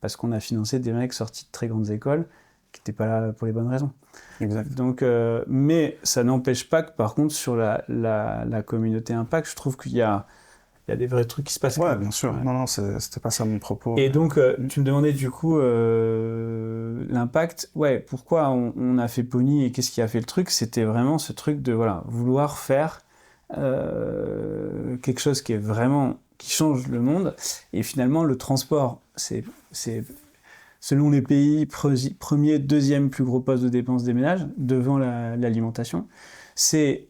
parce qu'on a financé des mecs sortis de très grandes écoles qui n'étaient pas là pour les bonnes raisons. Exact. Donc, mais ça n'empêche pas que par contre sur la communauté Impact, je trouve qu'il y a des vrais trucs qui se passent. Ouais, bien sûr. Non, c'était pas ça mon propos. Et donc, tu me demandais du coup l'impact. Pourquoi on a fait Pony et qu'est-ce qui a fait le truc? C'était vraiment ce truc de vouloir faire quelque chose qui change le monde. Et finalement, le transport, c'est selon les pays, premier, deuxième plus gros poste de dépenses des ménages, devant l'alimentation. Tu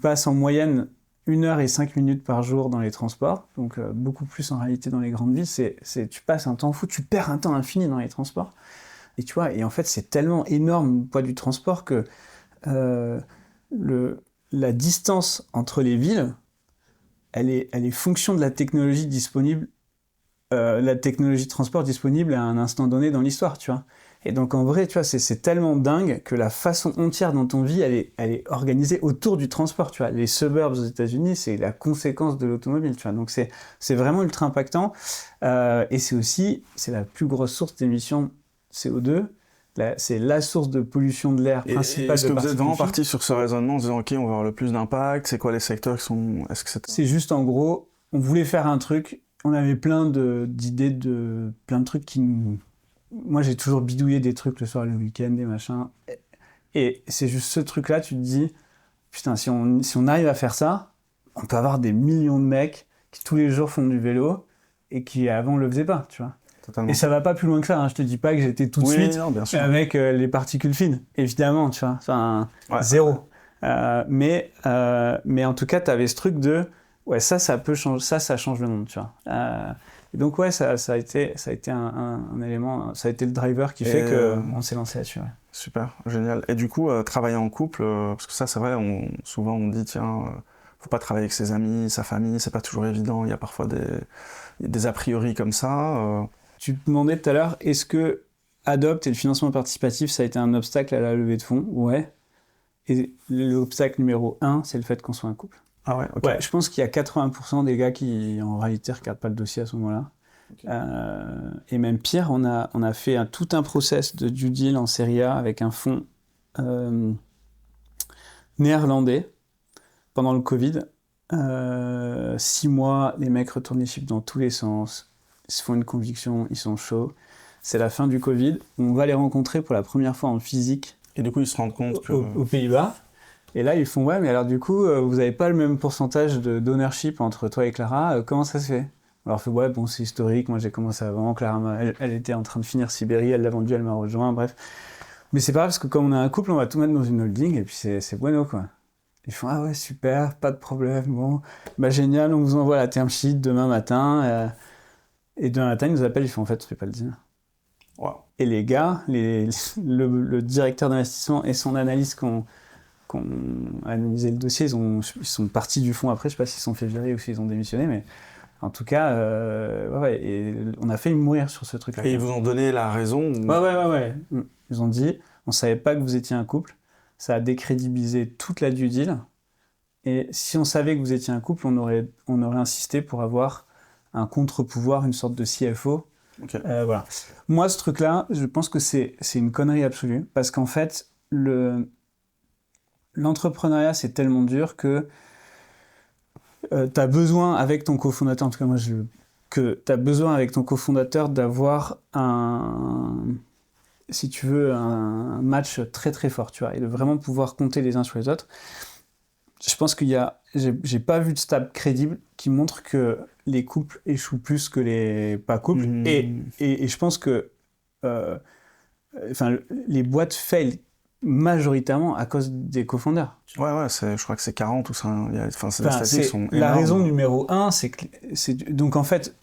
passes en moyenne 1h05 par jour dans les transports, donc beaucoup plus en réalité dans les grandes villes. Tu passes un temps fou, tu perds un temps infini dans les transports. Et tu vois, et en fait, c'est tellement énorme le poids du transport que la distance entre les villes, elle est fonction de la technologie disponible, la technologie de transport disponible à un instant donné dans l'histoire, tu vois. Et donc en vrai, tu vois, c'est tellement dingue que la façon entière dont on vit, elle est organisée autour du transport, tu vois. Les suburbs aux États-Unis, c'est la conséquence de l'automobile, tu vois. Donc c'est vraiment ultra impactant. Et c'est la plus grosse source d'émissions CO2. C'est la source de pollution de l'air principale. Est-ce que vous êtes vraiment parti sur ce raisonnement en disant ok, on va avoir le plus d'impact, c'est quoi les secteurs qui sont... C'est juste en gros, on voulait faire un truc, on avait plein d'idées de plein de trucs qui nous... Moi j'ai toujours bidouillé des trucs le soir, le week-end, des machins, et c'est juste ce truc-là, tu te dis, putain, si on arrive à faire ça, on peut avoir des millions de mecs qui tous les jours font du vélo, et qui avant le faisaient pas, tu vois. Totalement. Et ça va pas plus loin que ça, hein. Je te dis pas que j'étais tout de suite avec les particules fines, évidemment, tu vois, enfin, zéro. Mais en tout cas, t'avais ce truc de, ouais, ça peut changer, ça change le monde, tu vois. Et donc ouais, ça a été un élément, ça a été le driver qui fait qu'on s'est lancé là-dessus. Ouais. Super, génial. Et du coup, travailler en couple, parce que ça c'est vrai, souvent on dit tiens, faut pas travailler avec ses amis, sa famille, c'est pas toujours évident, il y a parfois des a priori comme ça. Tu te demandais tout à l'heure, est-ce que Adopt et le financement participatif, ça a été un obstacle à la levée de fonds? Ouais. Et l'obstacle numéro 1, c'est le fait qu'on soit un couple. Ah ouais, ok. Ouais, je pense qu'il y a 80% des gars qui, en réalité, regardent pas le dossier à ce moment-là. Okay. Et même pire, on a fait tout un process de due deal en Série A avec un fonds néerlandais pendant le Covid. 6 mois, les mecs retournent les chiffres dans tous les sens. Ils se font une conviction, ils sont chauds. C'est la fin du Covid. On va les rencontrer pour la première fois en physique. Et du coup, ils se rendent compte que... aux Pays-Bas. Et là, ils font, ouais, mais alors du coup, vous n'avez pas le même pourcentage d'ownership entre toi et Clara. Comment ça se fait? Alors, fait, ouais, bon, c'est historique. Moi, j'ai commencé avant. Clara, elle était en train de finir Sibérie. Elle l'a vendu, elle m'a rejoint. Bref. Mais c'est pas grave, parce que comme on a un couple, on va tout mettre dans une holding. Et puis, c'est bueno, quoi. Ils font, ah ouais, super, pas de problème. Bon, bah génial, on vous envoie la term sheet demain matin. Et demain matin, ils nous appellent, ils font, en fait, on fait pas le deal. Wow. Et les gars, le directeur d'investissement et son analyste qui ont analysé le dossier, ils sont partis du fonds après, je sais pas s'ils se sont fait virer ou s'ils ont démissionné, mais en tout cas, ouais, et on a failli mourir sur ce truc-là. Et ils vous ont donné la raison ou... Ouais. Ils ont dit, on savait pas que vous étiez un couple, ça a décrédibilisé toute la due deal, et si on savait que vous étiez un couple, on aurait insisté pour avoir un contre-pouvoir, une sorte de CFO. Okay. Voilà. Moi, ce truc-là, je pense que c'est une connerie absolue, parce qu'en fait, l'entrepreneuriat, c'est tellement dur que t'as besoin avec ton cofondateur, en tout cas moi, que t'as besoin avec ton cofondateur d'avoir si tu veux, un match très très fort, tu vois, et de vraiment pouvoir compter les uns sur les autres. Je pense j'ai pas vu de stats crédibles qui montrent que les couples échouent plus que les pas couples. Mmh. Et je pense que les boîtes fail majoritairement à cause des cofondateurs. Ouais, je crois que c'est 40 ou ça. Les statistiques sont énormes. La raison numéro 1, donc en fait,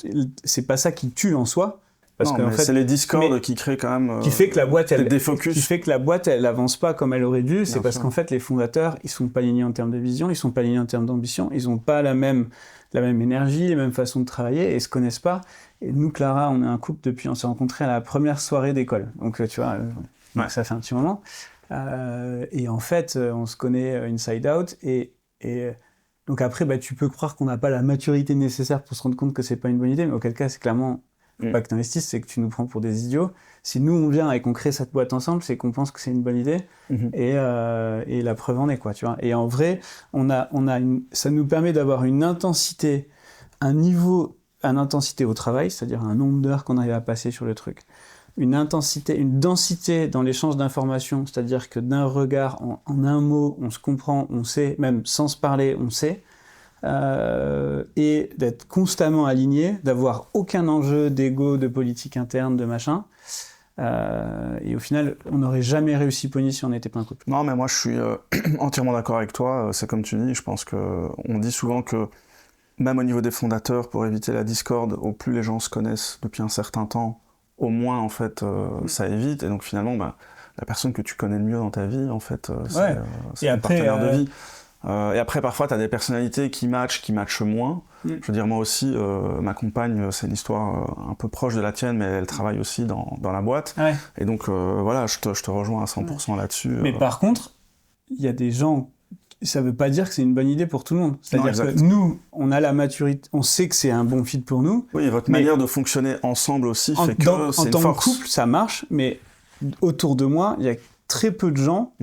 c'est pas ça qui tue en soi. Parce que c'est les discords qui créent quand même qui fait que la boîte défocus. Qui fait que la boîte elle avance pas comme elle aurait dû. C'est parce qu'en fait les fondateurs ils sont pas alignés en termes de vision, ils sont pas alignés en termes d'ambition, ils ont pas la même énergie, les mêmes façons de travailler et ils se connaissent pas. Et nous Clara, on est un couple depuis, on s'est rencontrés à la première soirée d'école. Donc tu vois, ça fait un petit moment. Et en fait on se connaît inside out et donc après tu peux croire qu'on n'a pas la maturité nécessaire pour se rendre compte que c'est pas une bonne idée, mais auquel cas c'est clairement pas que tu investisses, c'est que tu nous prends pour des idiots. Si nous on vient et qu'on crée cette boîte ensemble, c'est qu'on pense que c'est une bonne idée. Et la preuve en est, quoi, tu vois. Et en vrai, ça nous permet d'avoir une intensité, un niveau, une intensité au travail, c'est-à-dire un nombre d'heures qu'on arrive à passer sur le truc. Une intensité, une densité dans l'échange d'informations, c'est-à-dire que d'un regard, en un mot, on se comprend, on sait, même sans se parler, on sait. Et d'être constamment aligné, d'avoir aucun enjeu d'ego, de politique interne, de machin. Et au final, on n'aurait jamais réussi Pony si on n'était pas un couple. Non, mais moi je suis entièrement d'accord avec toi. C'est comme tu dis, je pense qu'on dit souvent que même au niveau des fondateurs, pour éviter la discorde, au plus les gens se connaissent depuis un certain temps, au moins en fait ça évite. Et donc finalement, la personne que tu connais le mieux dans ta vie, en fait, c'est ton partenaire de vie. Et après, parfois, tu as des personnalités qui matchent moins. Je veux dire, moi aussi, ma compagne, c'est une histoire un peu proche de la tienne, mais elle travaille aussi dans la boîte. Ouais. Et donc, voilà, je te rejoins à 100% là-dessus. Mais par contre, il y a des gens... Ça veut pas dire que c'est une bonne idée pour tout le monde. C'est-à-dire que nous, on a la maturité, on sait que c'est un bon fit pour nous. Oui, votre manière de fonctionner ensemble aussi fait que c'est une force. En tant que couple, ça marche, mais autour de moi, il y a très peu de gens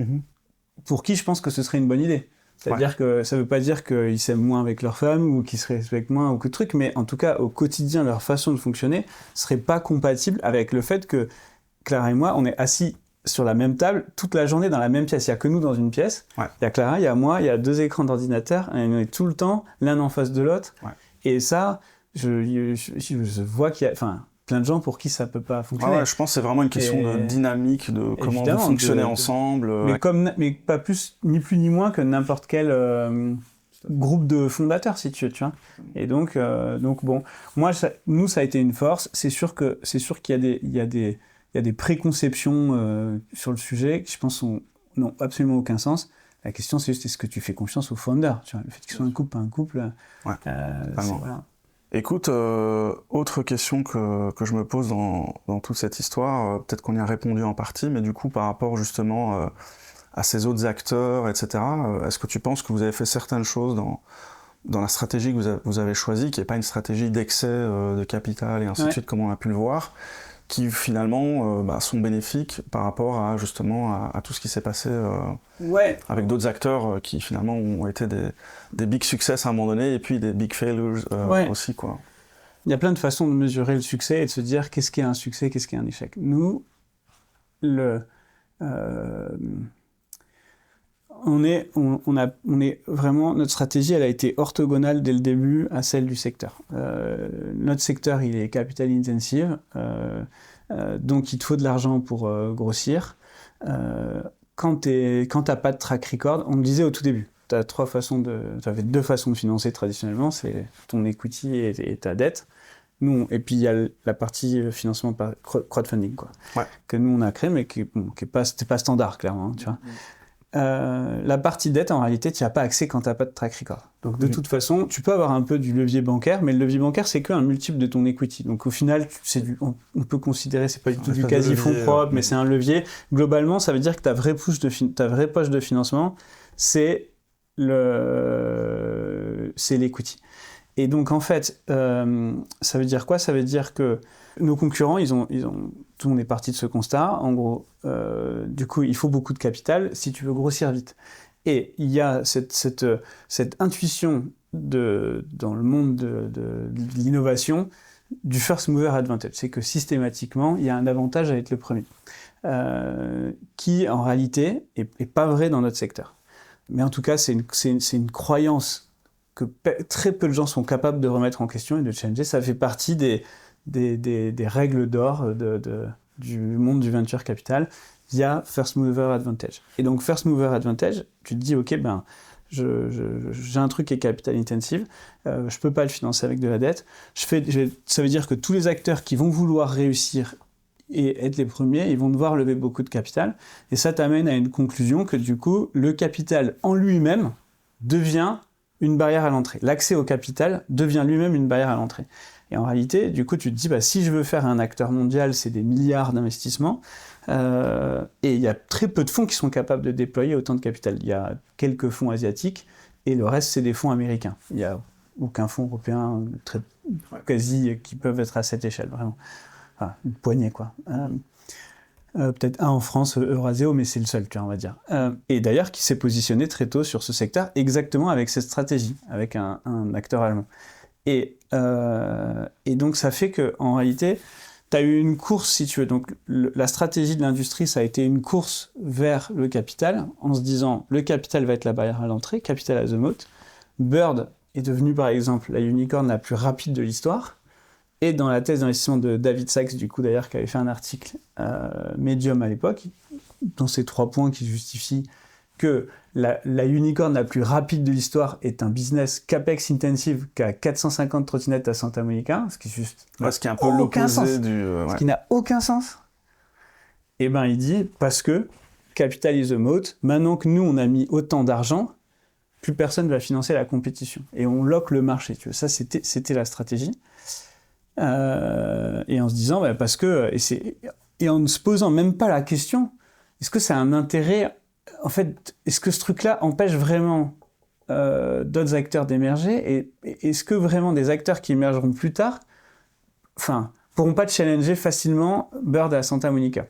pour qui je pense que ce serait une bonne idée. C'est-à-dire que ça veut pas dire qu'ils s'aiment moins avec leur femme ou qu'ils se respectent moins ou que truc, mais en tout cas, au quotidien, leur façon de fonctionner serait pas compatible avec le fait que Clara et moi, on est assis sur la même table toute la journée dans la même pièce. Il n'y a que nous dans une pièce. Il y a Clara, il y a moi, il y a 2 écrans d'ordinateur et on est tout le temps l'un en face de l'autre. Et ça, je vois qu'il y a plein de gens pour qui ça peut pas fonctionner. Je pense que c'est vraiment une question de dynamique, de comment vous fonctionnez ensemble. Mais pas plus, ni plus ni moins que n'importe quel groupe de fondateurs, si tu veux, tu vois. Et donc bon, moi, nous, ça a été une force. C'est sûr qu'il y a des préconceptions sur le sujet qui, je pense, n'ont absolument aucun sens. La question, c'est juste, est-ce que tu fais confiance aux founders, tu vois, le fait qu'ils soient un couple, pas un couple. Voilà. Écoute, autre question que je me pose dans toute cette histoire, peut-être qu'on y a répondu en partie, mais du coup, par rapport justement à ces autres acteurs, etc., est-ce que tu penses que vous avez fait certaines choses dans la stratégie que vous avez choisie, qui n'est pas une stratégie d'excès de capital et ainsi de suite, comme on a pu le voir, qui finalement sont bénéfiques par rapport à justement à tout ce qui s'est passé avec d'autres acteurs qui finalement ont été des big success à un moment donné et puis des big failures aussi, quoi. Il y a plein de façons de mesurer le succès et de se dire qu'est-ce qui est un succès, qu'est-ce qui est un échec. Nous, on est vraiment, notre stratégie, elle a été orthogonale dès le début à celle du secteur. Notre secteur, il est capital intensive, donc il te faut de l'argent pour grossir. Quand t'as pas de track record, on me disait au tout début, t'avais 2 façons de financer traditionnellement, c'est ton equity et ta dette. Nous, et puis il y a la partie financement par crowdfunding, quoi, que nous on a créé, mais c'était pas standard, clairement, tu vois. La partie dette, en réalité, tu n'y as pas accès quand tu n'as pas de track record. Donc, de toute façon, tu peux avoir un peu du levier bancaire, mais le levier bancaire, c'est qu'un multiple de ton equity. Donc, au final, on peut considérer, c'est pas du tout du quasi-fonds propre, mais c'est un levier. Globalement, ça veut dire que ta vraie poche de financement, c'est l'equity. Et donc, en fait, ça veut dire quoi ? Ça veut dire que nos concurrents, tout le monde est parti de ce constat. En gros, du coup, il faut beaucoup de capital si tu veux grossir vite. Et il y a cette intuition dans le monde de l'innovation du first mover advantage. C'est que systématiquement, il y a un avantage à être le premier. Qui, en réalité, est pas vrai dans notre secteur. Mais en tout cas, c'est une croyance que très peu de gens sont capables de remettre en question et de changer. Ça fait partie des règles d'or du monde du venture capital. Il y a first mover advantage. Et donc, first mover advantage, tu te dis, OK, j'ai un truc qui est capital intensive, je peux pas le financer avec de la dette. Ça veut dire que tous les acteurs qui vont vouloir réussir et être les premiers, ils vont devoir lever beaucoup de capital. Et ça t'amène à une conclusion que du coup, le capital en lui-même devient une barrière à l'entrée. L'accès au capital devient lui-même une barrière à l'entrée. Et en réalité, du coup, tu te dis, si je veux faire un acteur mondial, c'est des milliards d'investissements. Et il y a très peu de fonds qui sont capables de déployer autant de capital. Il y a quelques fonds asiatiques et le reste, c'est des fonds américains. Il n'y a aucun fonds européen quasi qui peuvent être à cette échelle, vraiment. Enfin, une poignée, quoi. Peut-être un en France, Euraseo, mais c'est le seul, tu vois, on va dire. Et d'ailleurs, qui s'est positionné très tôt sur ce secteur, exactement avec cette stratégie, avec un acteur allemand. Et donc, ça fait qu'en réalité, tu as eu une course, si tu veux. Donc, la stratégie de l'industrie, ça a été une course vers le capital, en se disant, le capital va être la barrière à l'entrée, capital as the moat. Bird est devenu, par exemple, la unicorn la plus rapide de l'histoire. Et dans la thèse d'investissement de David Sachs, du coup d'ailleurs, qui avait fait un article Medium à l'époque, dans ces 3 points qui justifient que la unicorn la plus rapide de l'histoire est un business capex intensive qui a 450 trottinettes à Santa Monica, ce qui est juste... ce qui est un peu l'opposé du... Ce qui n'a aucun sens. Et ben il dit, parce que capital is the moat, maintenant que nous on a mis autant d'argent, plus personne ne va financer la compétition. Et on lock le marché, tu vois. Ça c'était la stratégie. Et en se disant, parce que... Et en ne se posant même pas la question, est-ce que ça a un intérêt... En fait, est-ce que ce truc-là empêche vraiment d'autres acteurs d'émerger et est-ce que vraiment des acteurs qui émergeront plus tard pourront pas challenger facilement Bird à Santa Monica?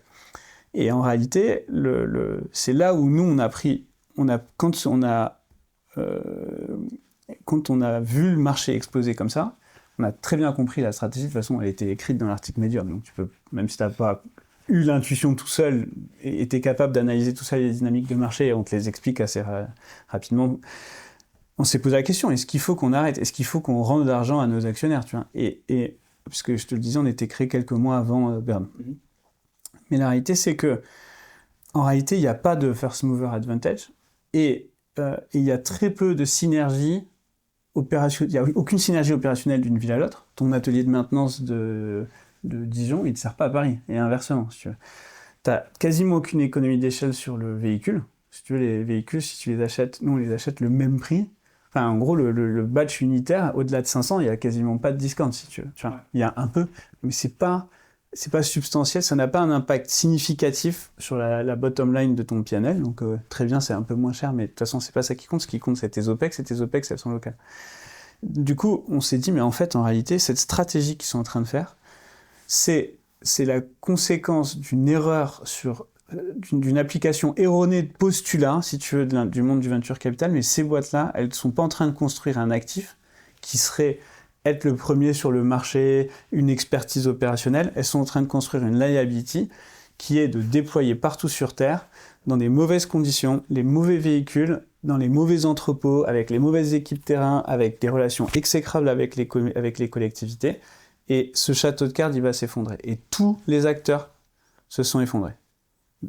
Et en réalité, c'est là où nous, quand on a vu le marché exploser comme ça, on a très bien compris la stratégie. De toute façon, elle a été écrite dans l'article Medium. Donc, tu peux, même si tu n'as pas eu l'intuition tout seul et tu es capable d'analyser tout ça, les dynamiques de marché, on te les explique assez rapidement. On s'est posé la question, est-ce qu'il faut qu'on arrête? Est-ce qu'il faut qu'on rende l'argent à nos actionnaires, tu vois? Et parce que je te le disais, on était créé quelques mois avant Bird. Mais la réalité, c'est que en réalité, il n'y a pas de first mover advantage et il y a très peu de synergie opérationnelle. Il n'y a aucune synergie opérationnelle d'une ville à l'autre. Ton atelier de maintenance de Dijon, il ne te sert pas à Paris, et inversement, si tu veux. Tu n'as quasiment aucune économie d'échelle sur le véhicule. Si tu veux, les véhicules, si tu les achètes, nous, on les achète le même prix. Enfin, en gros, le batch unitaire, au-delà de 500, il n'y a quasiment pas de discount, si tu veux. Tu vois. Ouais. Il y a un peu, mais c'est pas substantiel, ça n'a pas un impact significatif sur la bottom line de ton P&L. Donc, très bien, c'est un peu moins cher, mais de toute façon, c'est pas ça qui compte. Ce qui compte, c'est tes OPEX, et tes OPEX, elles sont locales. Du coup, on s'est dit, mais en fait, en réalité, cette stratégie qu'ils sont en train de faire, c'est la conséquence d'une erreur d'une application erronée de postulat, si tu veux, du monde du venture capital, mais ces boîtes-là, elles ne sont pas en train de construire un actif qui serait être le premier sur le marché, une expertise opérationnelle. Elles sont en train de construire une liability qui est de déployer partout sur Terre, dans des mauvaises conditions, les mauvais véhicules, dans les mauvais entrepôts, avec les mauvaises équipes terrain, avec des relations exécrables avec les collectivités. Et ce château de cartes, il va s'effondrer. Et tous les acteurs se sont effondrés.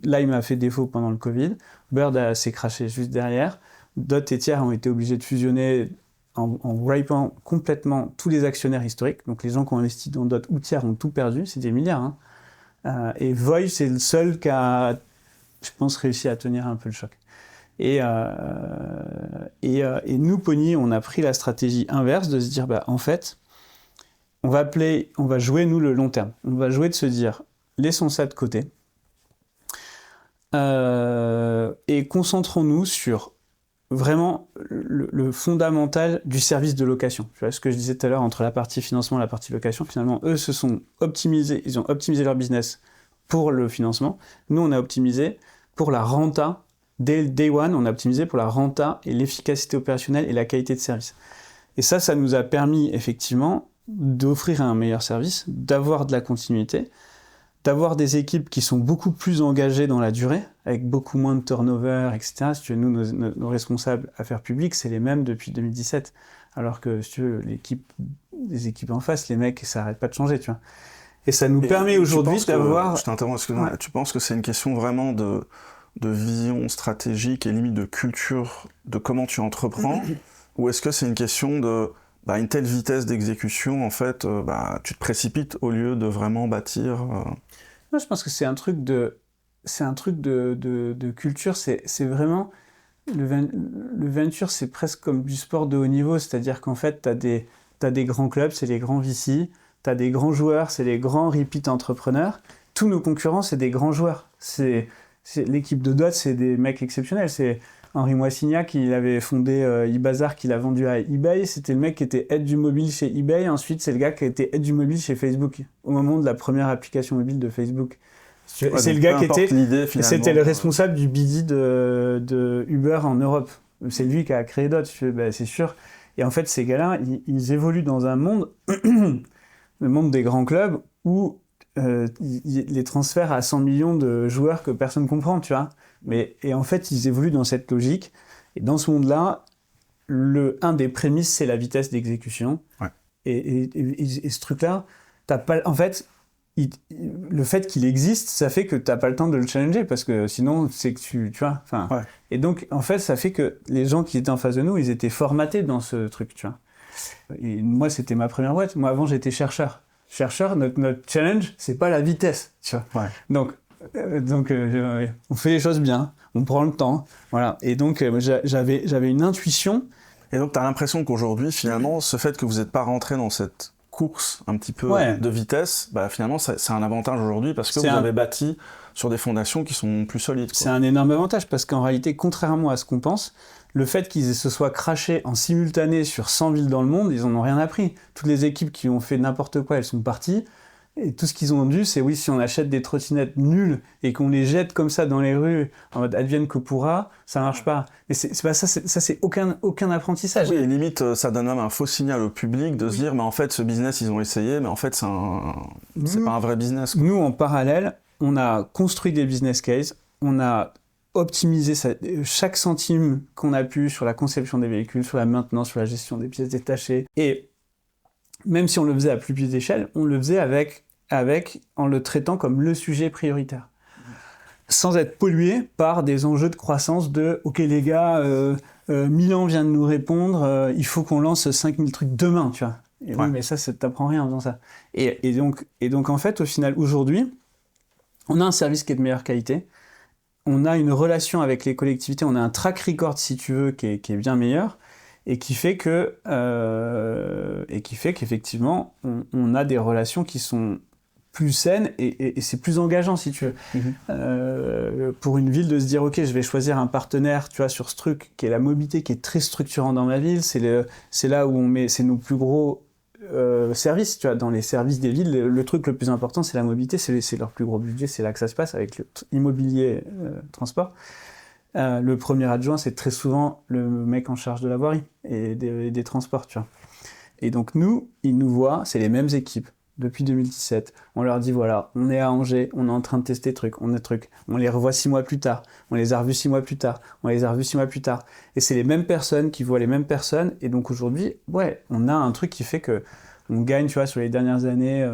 Là, il m'a fait défaut pendant le Covid. Bird s'est crashé juste derrière. Dot et Tiers ont été obligés de fusionner en ripant complètement tous les actionnaires historiques. Donc les gens qui ont investi dans Dot ou Tiers ont tout perdu. C'est des milliards. Et Voy, c'est le seul qui a, je pense, réussi à tenir un peu le choc. Et nous, Pony, on a pris la stratégie inverse de se dire, en fait, on va jouer, nous, le long terme. On va jouer de se dire, laissons ça de côté et concentrons-nous sur vraiment le fondamental du service de location. Tu vois ce que je disais tout à l'heure entre la partie financement et la partie location. Finalement, eux se sont optimisés, ils ont optimisé leur business pour le financement. Nous, on a optimisé pour la renta. Dès day one, on a optimisé pour la renta et l'efficacité opérationnelle et la qualité de service. Et ça nous a permis effectivement d'offrir un meilleur service, d'avoir de la continuité, d'avoir des équipes qui sont beaucoup plus engagées dans la durée, avec beaucoup moins de turnover, etc. Si tu veux, nous, nos responsables affaires publiques, c'est les mêmes depuis 2017. Alors que, si tu veux, les équipes en face, les mecs, ça n'arrête pas de changer, tu vois. Et ça nous permet aujourd'hui d'avoir... Je t'interromps, excuse-moi. Ouais. Tu penses que c'est une question vraiment de vision stratégique et limite de culture de comment tu entreprends, ou est-ce que c'est une question de... une telle vitesse d'exécution, en fait, tu te précipites au lieu de vraiment bâtir... Moi, je pense que c'est un truc de culture, c'est vraiment... Le venture, c'est presque comme du sport de haut niveau, c'est-à-dire qu'en fait, t'as des grands clubs, c'est les grands VC, t'as des grands joueurs, c'est les grands repeat entrepreneurs. Tous nos concurrents, c'est des grands joueurs. L'équipe de Dot, c'est des mecs exceptionnels. C'est Henri Moissignac, il avait fondé eBazaar, qu'il a vendu à eBay. C'était le mec qui était aide du mobile chez eBay. Ensuite, c'est le gars qui était aide du mobile chez Facebook, au moment de la première application mobile de Facebook. Ouais, c'est le gars qui était... C'était le responsable du BD de Uber en Europe. C'est lui qui a créé Dot, c'est sûr. Et en fait, ces gars-là, ils évoluent dans un monde, le monde des grands clubs, où les transferts à 100 millions de joueurs que personne ne comprend, tu vois. Et en fait, ils évoluent dans cette logique. Et dans ce monde-là, un des prémices, c'est la vitesse d'exécution. Ouais. Et ce truc-là, en fait, le fait qu'il existe, ça fait que t'as pas le temps de le challenger, parce que sinon, c'est que tu vois, enfin. Ouais. Et donc, en fait, ça fait que les gens qui étaient en face de nous, ils étaient formatés dans ce truc, tu vois. Et moi, c'était ma première boîte. Moi, avant, j'étais chercheur. Chercheur, notre challenge, c'est pas la vitesse, tu vois. Ouais. Donc, on fait les choses bien, on prend le temps, voilà. Et donc, j'avais une intuition. Et donc, tu as l'impression qu'aujourd'hui, finalement, ce fait que vous n'êtes pas rentré dans cette course un petit peu de vitesse, bah, finalement, c'est un avantage aujourd'hui parce que vous avez bâti sur des fondations qui sont plus solides. Quoi. C'est un énorme avantage parce qu'en réalité, contrairement à ce qu'on pense, le fait qu'ils se soient crashés en simultané sur 100 villes dans le monde, ils en ont rien appris. Toutes les équipes qui ont fait n'importe quoi, elles sont parties. Et tout ce qu'ils ont dû, c'est oui, si on achète des trottinettes nulles et qu'on les jette comme ça dans les rues, en mode advienne que pourra, ça marche pas. Mais c'est pas ça, c'est aucun apprentissage. Oui, et limite, ça donne même un faux signal au public de se dire, mais en fait, ce business, ils ont essayé, mais en fait, c'est pas un vrai business. Quoi. Nous, en parallèle, on a construit des business cases, on a optimisé chaque centime qu'on a pu sur la conception des véhicules, sur la maintenance, sur la gestion des pièces détachées. Et même si on le faisait à plus petite échelle, on le faisait en le traitant comme le sujet prioritaire. Sans être pollué par des enjeux de croissance de « Ok les gars, Milan vient de nous répondre, il faut qu'on lance 5000 trucs demain, tu vois. » Et oui, mais ça t'apprends rien en faisant ça. Et donc en fait, au final, aujourd'hui, on a un service qui est de meilleure qualité, on a une relation avec les collectivités, on a un track record, si tu veux, qui est bien meilleur, et qui fait qu'effectivement, on a des relations qui sont plus saines et c'est plus engageant, si tu veux. Pour une ville de se dire, ok, je vais choisir un partenaire, tu vois, sur ce truc qui est la mobilité, qui est très structurant dans ma ville, c'est là où c'est nos plus gros services, tu vois, dans les services des villes, le truc le plus important, c'est la mobilité, c'est leur plus gros budget, c'est là que ça se passe avec l'immobilier, transport. Le premier adjoint, c'est très souvent le mec en charge de la voirie et des transports, tu vois. Et donc ils nous voient, c'est les mêmes équipes depuis 2017. On leur dit voilà, on est à Angers, on est en train de tester on les revoit 6 mois plus tard, on les a revus 6 mois plus tard, on les a revus 6 mois plus tard. Et c'est les mêmes personnes qui voient les mêmes personnes. Et donc aujourd'hui, on a un truc qui fait que on gagne, tu vois, sur les dernières années,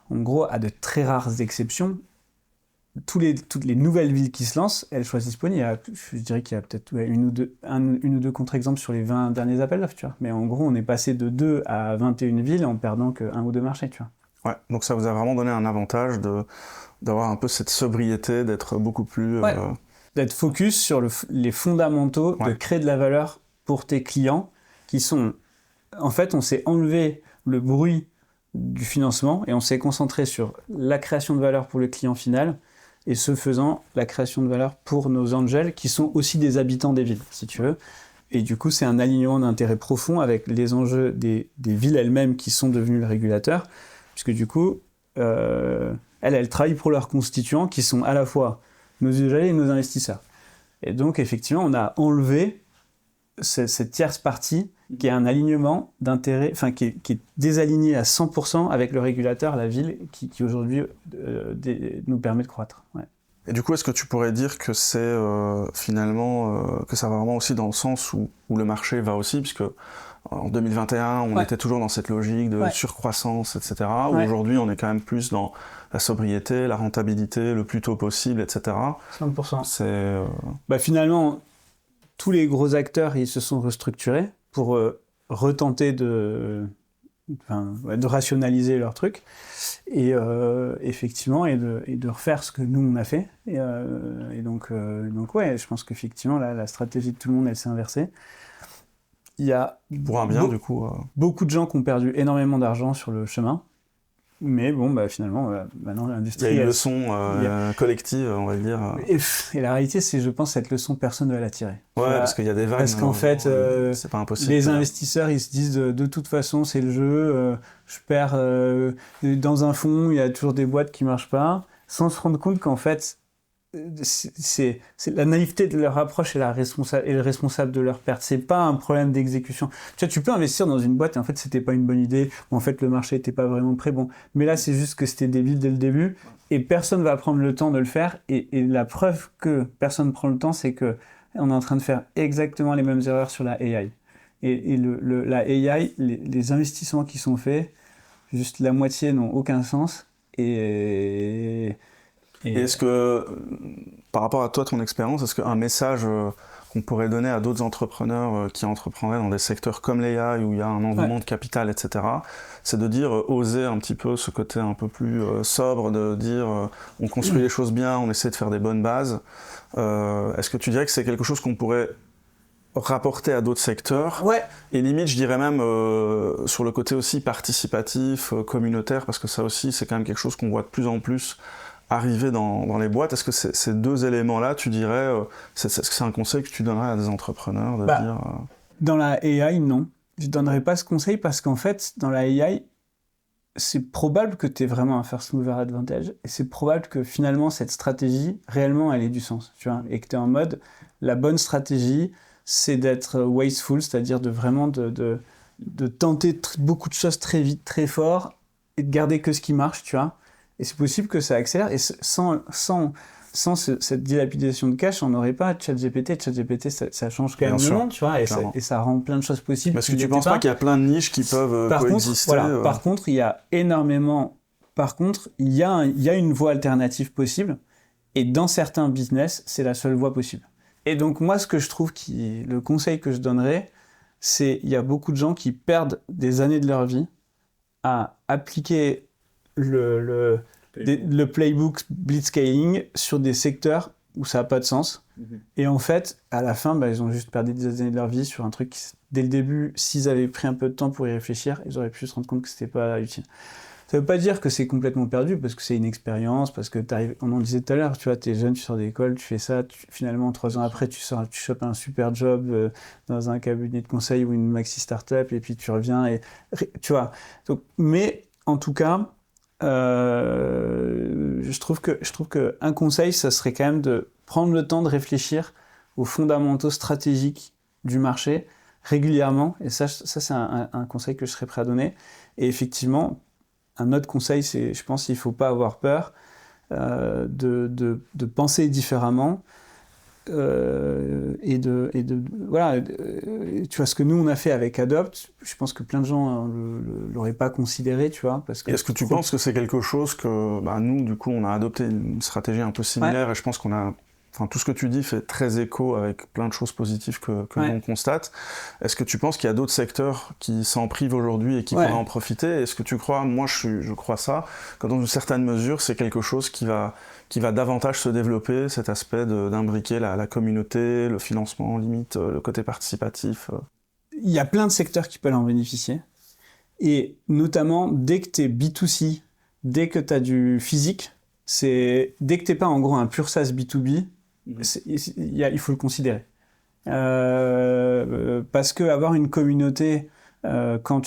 en gros, à de très rares exceptions. Toutes les nouvelles villes qui se lancent, elles choisissent Pony. Je dirais qu'il y a peut-être une ou deux contre-exemples sur les 20 derniers appels d'offres, tu vois. Mais en gros, on est passé de 2 à 21 villes en perdant qu'un ou deux marchés, tu vois. Ouais, donc ça vous a vraiment donné un avantage d'avoir un peu cette sobriété, d'être beaucoup plus... D'être focus sur les fondamentaux, de créer de la valeur pour tes clients, qui sont... En fait, on s'est enlevé le bruit du financement et on s'est concentré sur la création de valeur pour le client final, et ce faisant, la création de valeur pour nos angels, qui sont aussi des habitants des villes, si tu veux. Et du coup, c'est un alignement d'intérêt profond avec les enjeux des villes elles-mêmes qui sont devenues le régulateur, puisque du coup, elles travaillent pour leurs constituants, qui sont à la fois nos usagers et nos investisseurs. Et donc, effectivement, on a enlevé cette tierce partie qui est un alignement d'intérêt, enfin qui est désaligné à 100% avec le régulateur, la ville, qui aujourd'hui nous permet de croître. Ouais. Et du coup, est-ce que tu pourrais dire que c'est finalement que ça va vraiment aussi dans le sens où le marché va aussi, puisque en 2021, on était toujours dans cette logique de surcroissance, etc. Où aujourd'hui, on est quand même plus dans la sobriété, la rentabilité, le plus tôt possible, etc. 100%. Finalement, tous les gros acteurs, ils se sont restructurés pour retenter de rationaliser leur truc et effectivement et de refaire ce que nous on a fait et donc je pense qu'effectivement la stratégie de tout le monde elle s'est inversée. Il y a beaucoup de gens qui ont perdu énormément d'argent sur le chemin. Mais bon, finalement, maintenant, l'industrie... Il y a une leçon collective, on va dire. Et la réalité, c'est, je pense, cette leçon, personne ne va la tirer. Ouais, parce qu'il y a des vagues. Parce qu'en fait, c'est pas impossible. Les investisseurs, ils se disent, de toute façon, c'est le jeu, je perds dans un fonds, il y a toujours des boîtes qui marchent pas, sans se rendre compte qu'en fait, c'est la naïveté de leur approche et le responsable de leur perte. C'est pas un problème d'exécution. Tu vois, tu peux investir dans une boîte et en fait c'était pas une bonne idée, ou en fait le marché était pas vraiment prêt. Bon, mais là c'est juste que c'était débile dès le début et personne va prendre le temps de le faire. Et la preuve que personne prend le temps, c'est que on est en train de faire exactement les mêmes erreurs sur la AI. Et la AI, les investissements qui sont faits, juste la moitié n'ont aucun sens. Et est-ce que, par rapport à toi, ton expérience, est-ce qu'un message qu'on pourrait donner à d'autres entrepreneurs qui entreprendraient dans des secteurs comme l'AI, où il y a un engouement de capital, etc., c'est de dire, oser un petit peu ce côté un peu plus sobre, de dire on construit les choses bien, on essaie de faire des bonnes bases. Est-ce que tu dirais que c'est quelque chose qu'on pourrait rapporter à d'autres secteurs? Et limite, je dirais même sur le côté aussi participatif, communautaire, parce que ça aussi, c'est quand même quelque chose qu'on voit de plus en plus arriver dans les boîtes. Est-ce que ces deux éléments-là, tu dirais, est-ce que c'est un conseil que tu donnerais à des entrepreneurs de dire Dans la AI, non. Je ne donnerais pas ce conseil parce qu'en fait, dans la AI, c'est probable que tu aies vraiment un first mover advantage et c'est probable que finalement, cette stratégie, réellement, elle ait du sens. Tu vois, et que tu es en mode, la bonne stratégie, c'est d'être wasteful, c'est-à-dire de vraiment de tenter beaucoup de choses très vite, très fort et de garder que ce qui marche, tu vois. Et c'est possible que ça accélère. Et sans cette dilapidation de cash, on n'aurait pas ChatGPT. ChatGPT, ça change quand même le monde, tu vois, et ça rend plein de choses possibles. Parce que tu ne penses pas qu'il y a plein de niches qui peuvent coexister Par contre, il y a énormément... Par contre, il y a une voie alternative possible. Et dans certains business, c'est la seule voie possible. Et donc, moi, ce que je trouve le conseil que je donnerais, c'est il y a beaucoup de gens qui perdent des années de leur vie à appliquer le playbook blitzscaling sur des secteurs où ça n'a pas de sens. Et en fait, à la fin, ils ont juste perdu des années de leur vie sur un truc qui, dès le début, s'ils avaient pris un peu de temps pour y réfléchir, ils auraient pu se rendre compte que c'était pas utile. Ça veut pas dire que c'est complètement perdu, parce que c'est une expérience, parce que on en disait tout à l'heure, tu vois, t'es jeune, tu sors d'école, tu fais ça, finalement, 3 ans après, tu chopes un super job dans un cabinet de conseil ou une maxi start-up, et puis tu reviens, et tu vois. Donc, mais, en tout cas, je trouve que un conseil, ça serait quand même de prendre le temps de réfléchir aux fondamentaux stratégiques du marché régulièrement, et ça c'est un conseil que je serais prêt à donner. Et effectivement, un autre conseil, c'est, je pense qu'il ne faut pas avoir peur de penser différemment et voilà, tu vois, ce que nous on a fait avec Adopt, je pense que plein de gens l'auraient pas considéré, tu vois, parce que... Est-ce que tu penses que c'est quelque chose que nous, du coup, on a adopté une stratégie un peu similaire, et je pense qu'on a... Enfin, tout ce que tu dis fait très écho avec plein de choses positives que l'on constate. Est-ce que tu penses qu'il y a d'autres secteurs qui s'en privent aujourd'hui et qui pourraient en profiter? Est-ce que tu crois, moi je crois ça, que dans une certaine mesure, c'est quelque chose qui va davantage se développer, cet aspect d'imbriquer la communauté, le financement limite, le côté participatif? Il y a plein de secteurs qui peuvent en bénéficier. Et notamment, dès que tu es B2C, dès que tu as du physique, dès que tu n'es pas en gros un pur SaaS B2B, il faut le considérer. Parce que avoir une communauté quand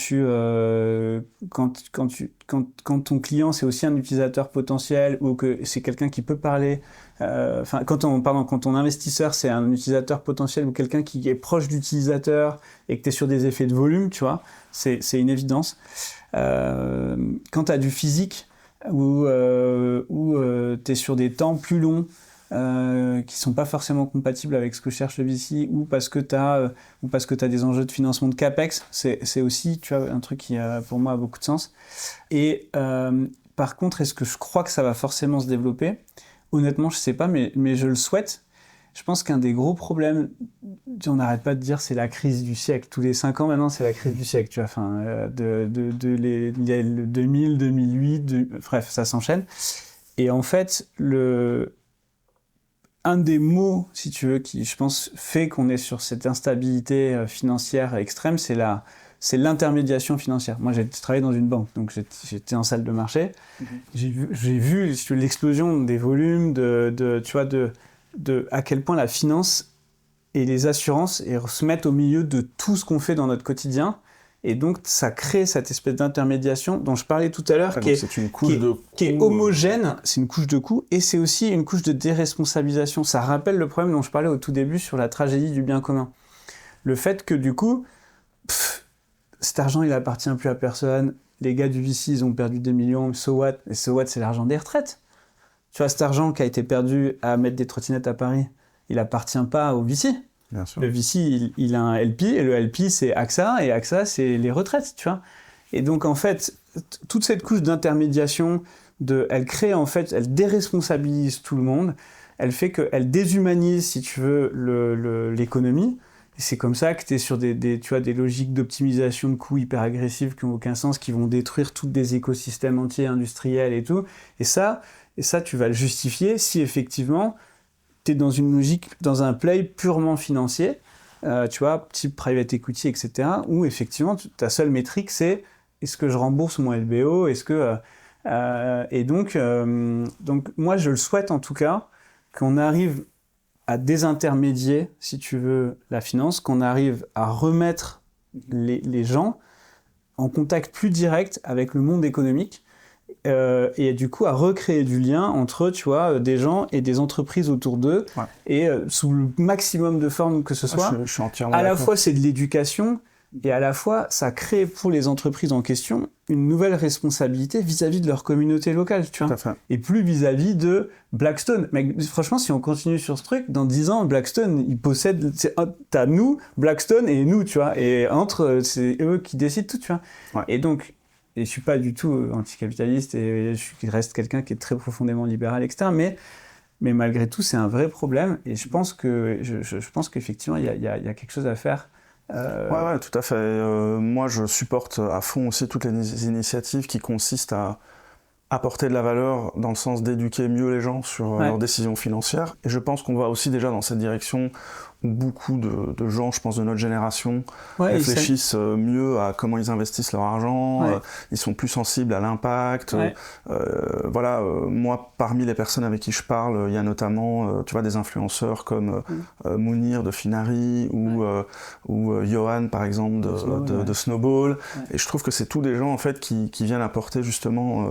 ton client c'est aussi un utilisateur potentiel ou que c'est quelqu'un qui peut parler, quand ton investisseur c'est un utilisateur potentiel ou quelqu'un qui est proche d'utilisateur et que tu es sur des effets de volume, tu vois, c'est une évidence. Quand tu as du physique ou tu es sur des temps plus longs qui sont pas forcément compatibles avec ce que cherche le VC ou parce que tu as des enjeux de financement de CAPEX, c'est aussi, tu vois, un truc qui pour moi a beaucoup de sens. Et par contre, est-ce que je crois que ça va forcément se développer? Honnêtement, je sais pas, mais je le souhaite. Je pense qu'un des gros problèmes, on n'arrête pas de dire c'est la crise du siècle. Tous les 5 ans maintenant, c'est la crise du siècle. Tu vois, les 2000, 2008, bref, ça s'enchaîne. Et en fait, un des mots, si tu veux, qui, je pense, fait qu'on est sur cette instabilité financière extrême, c'est l'intermédiation financière. Moi, j'ai travaillé dans une banque, donc j'étais en salle de marché. J'ai vu l'explosion des volumes, à quel point la finance et les assurances se mettent au milieu de tout ce qu'on fait dans notre quotidien. Et donc, ça crée cette espèce d'intermédiation dont je parlais tout à l'heure, qui est homogène, c'est une couche de coût, et c'est aussi une couche de déresponsabilisation. Ça rappelle le problème dont je parlais au tout début sur la tragédie du bien commun. Le fait que, du coup, cet argent, il appartient plus à personne. Les gars du VC, ils ont perdu des millions, so what? Et so what, c'est l'argent des retraites. Tu vois, cet argent qui a été perdu à mettre des trottinettes à Paris, il appartient pas au VC. Bien sûr. Le VC, il a un LP, et le LP, c'est AXA, et AXA, c'est les retraites, tu vois. Et donc, en fait, toute cette couche d'intermédiation, elle crée en fait, elle déresponsabilise tout le monde, elle fait qu'elle déshumanise, si tu veux, l'économie. Et c'est comme ça que tu es sur tu vois, des logiques d'optimisation de coûts hyper agressives qui n'ont aucun sens, qui vont détruire tous des écosystèmes entiers industriels et tout. Et ça, tu vas le justifier si effectivement tu es dans une logique, dans un play purement financier, tu vois, type private equity, etc., où effectivement ta seule métrique c'est est-ce que je rembourse mon LBO, est-ce que... et donc moi je le souhaite en tout cas, qu'on arrive à désintermédier, si tu veux, la finance, qu'on arrive à remettre les gens en contact plus direct avec le monde économique et du coup à recréer du lien entre, tu vois, des gens et des entreprises autour d'eux et sous le maximum de formes que ce soit. Je suis entièrement à la d'accord. fois c'est de l'éducation et à la fois ça crée pour les entreprises en question une nouvelle responsabilité vis-à-vis de leur communauté locale, tu vois. Et plus vis-à-vis de Blackstone. Mais franchement, si on continue sur ce truc, dans 10 ans, Blackstone, ils possèdent... T'as nous, Blackstone et nous, tu vois. Et entre, c'est eux qui décident tout, tu vois. Ouais. Et donc, je suis pas du tout anticapitaliste et je reste quelqu'un qui est très profondément libéral, etc. Mais malgré tout, c'est un vrai problème. Et je pense qu'effectivement, il y a quelque chose à faire. Ouais, tout à fait. Moi, je supporte à fond aussi toutes les initiatives qui consistent à apporter de la valeur dans le sens d'éduquer mieux les gens sur leurs décisions financières. Et je pense qu'on va aussi déjà dans cette direction où beaucoup de gens, je pense de notre génération, réfléchissent mieux à comment ils investissent leur argent, ils sont plus sensibles à l'impact. Moi, parmi les personnes avec qui je parle, il y a notamment tu vois, des influenceurs comme Mounir de Finari ou Johan, par exemple, de Snowball. Et je trouve que c'est tous des gens en fait, qui viennent apporter justement...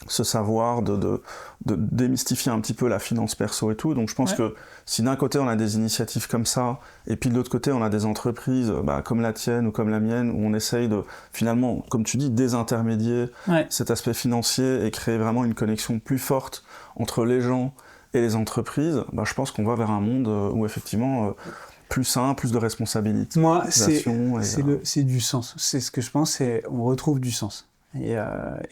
ce savoir de démystifier un petit peu la finance perso et tout. Donc je pense que si d'un côté on a des initiatives comme ça, et puis de l'autre côté on a des entreprises comme la tienne ou comme la mienne, où on essaye de finalement, comme tu dis, désintermédier cet aspect financier et créer vraiment une connexion plus forte entre les gens et les entreprises, je pense qu'on va vers un monde où effectivement... plus sain, plus de responsabilité. Moi, c'est du sens. C'est ce que je pense, on retrouve du sens. Et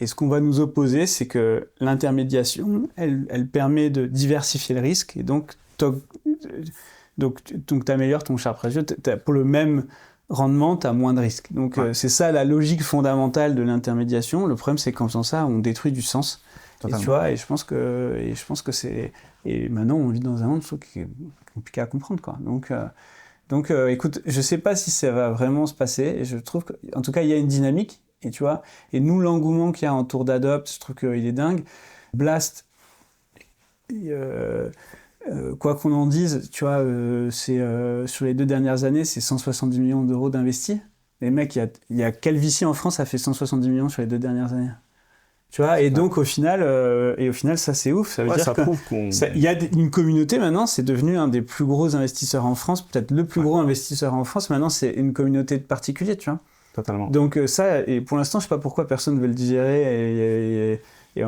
ce qu'on va nous opposer, c'est que l'intermédiation, elle permet de diversifier le risque, et donc tu améliores ton Sharpe ratio. Pour le même rendement, tu as moins de risques. Donc c'est ça la logique fondamentale de l'intermédiation. Le problème, c'est qu'en faisant ça, on détruit du sens. Et tu vois, et je pense que c'est... Et maintenant, on vit dans un monde qui est compliqué à comprendre, quoi. Donc écoute, je sais pas si ça va vraiment se passer, et je trouve qu'en tout cas, il y a une dynamique. Et tu vois, et nous, l'engouement qu'il y a autour d'Adopt, je trouve qu'il est dingue. Blast, quoi qu'on en dise, tu vois, sur les 2 dernières années, c'est 170 millions d'euros d'investis. Les mecs, il y a Calvici en France, ça fait 170 millions sur les 2 dernières années. Tu vois, et donc au final, ça c'est ouf. Ça veut dire qu'il y a une communauté maintenant, c'est devenu un des plus gros investisseurs en France, peut-être le plus gros investisseur en France. Maintenant, c'est une communauté de particuliers, tu vois. Totalement. Donc ça, et pour l'instant, je sais pas pourquoi personne ne veut le digérer et les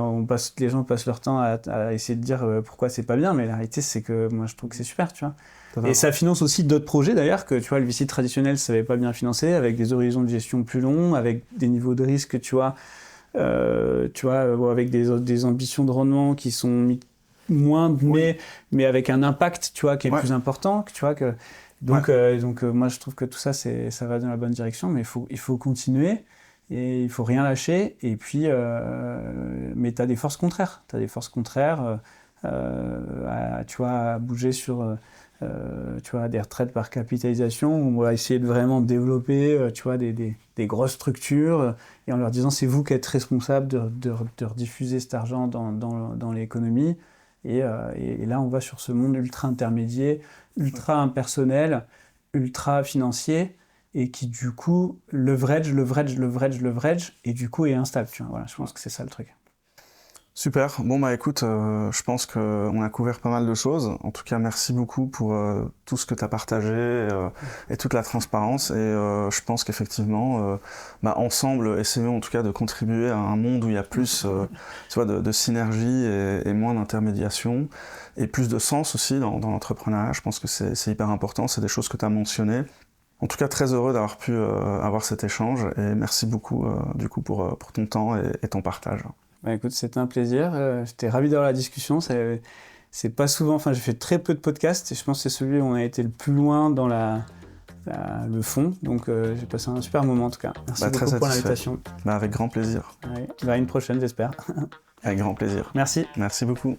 gens passent leur temps à essayer de dire pourquoi c'est pas bien, mais la réalité c'est que moi je trouve que c'est super, tu vois. Totalement. Et ça finance aussi d'autres projets d'ailleurs que tu vois le VC traditionnel ça savait pas bien financer, avec des horizons de gestion plus longs, avec des niveaux de risque, tu vois, avec des ambitions de rendement qui sont moindres, mais avec un impact, tu vois, qui est plus important, tu vois que. Donc moi je trouve que tout ça ça va dans la bonne direction, mais il faut continuer et il faut rien lâcher. Et puis mais t'as des forces contraires, à bouger sur des retraites par capitalisation. On va essayer de vraiment développer des grosses structures et en leur disant c'est vous qui êtes responsable de rediffuser cet argent dans l'économie. Et là, on va sur ce monde ultra intermédiaire, ultra impersonnel, ultra financier, et qui du coup leverage, et du coup est instable. Tu vois. Voilà, je pense que c'est ça le truc. Super. Bon écoute, je pense qu'on a couvert pas mal de choses. En tout cas, merci beaucoup pour tout ce que tu as partagé et toute la transparence. Et je pense qu'effectivement, ensemble, essayons en tout cas de contribuer à un monde où il y a plus de synergie et moins d'intermédiation et plus de sens aussi dans l'entrepreneuriat. Je pense que c'est hyper important. C'est des choses que tu as mentionnées. En tout cas, très heureux d'avoir pu avoir cet échange et merci beaucoup du coup pour ton temps et ton partage. Bah, écoute, c'était un plaisir. J'étais ravi d'avoir la discussion. C'est pas souvent, enfin j'ai fait très peu de podcasts et je pense que c'est celui où on a été le plus loin dans le fond. Donc j'ai passé un super moment en tout cas. Merci beaucoup pour l'invitation. Avec grand plaisir. Ouais. À une prochaine, j'espère. Avec grand plaisir. Merci. Merci beaucoup.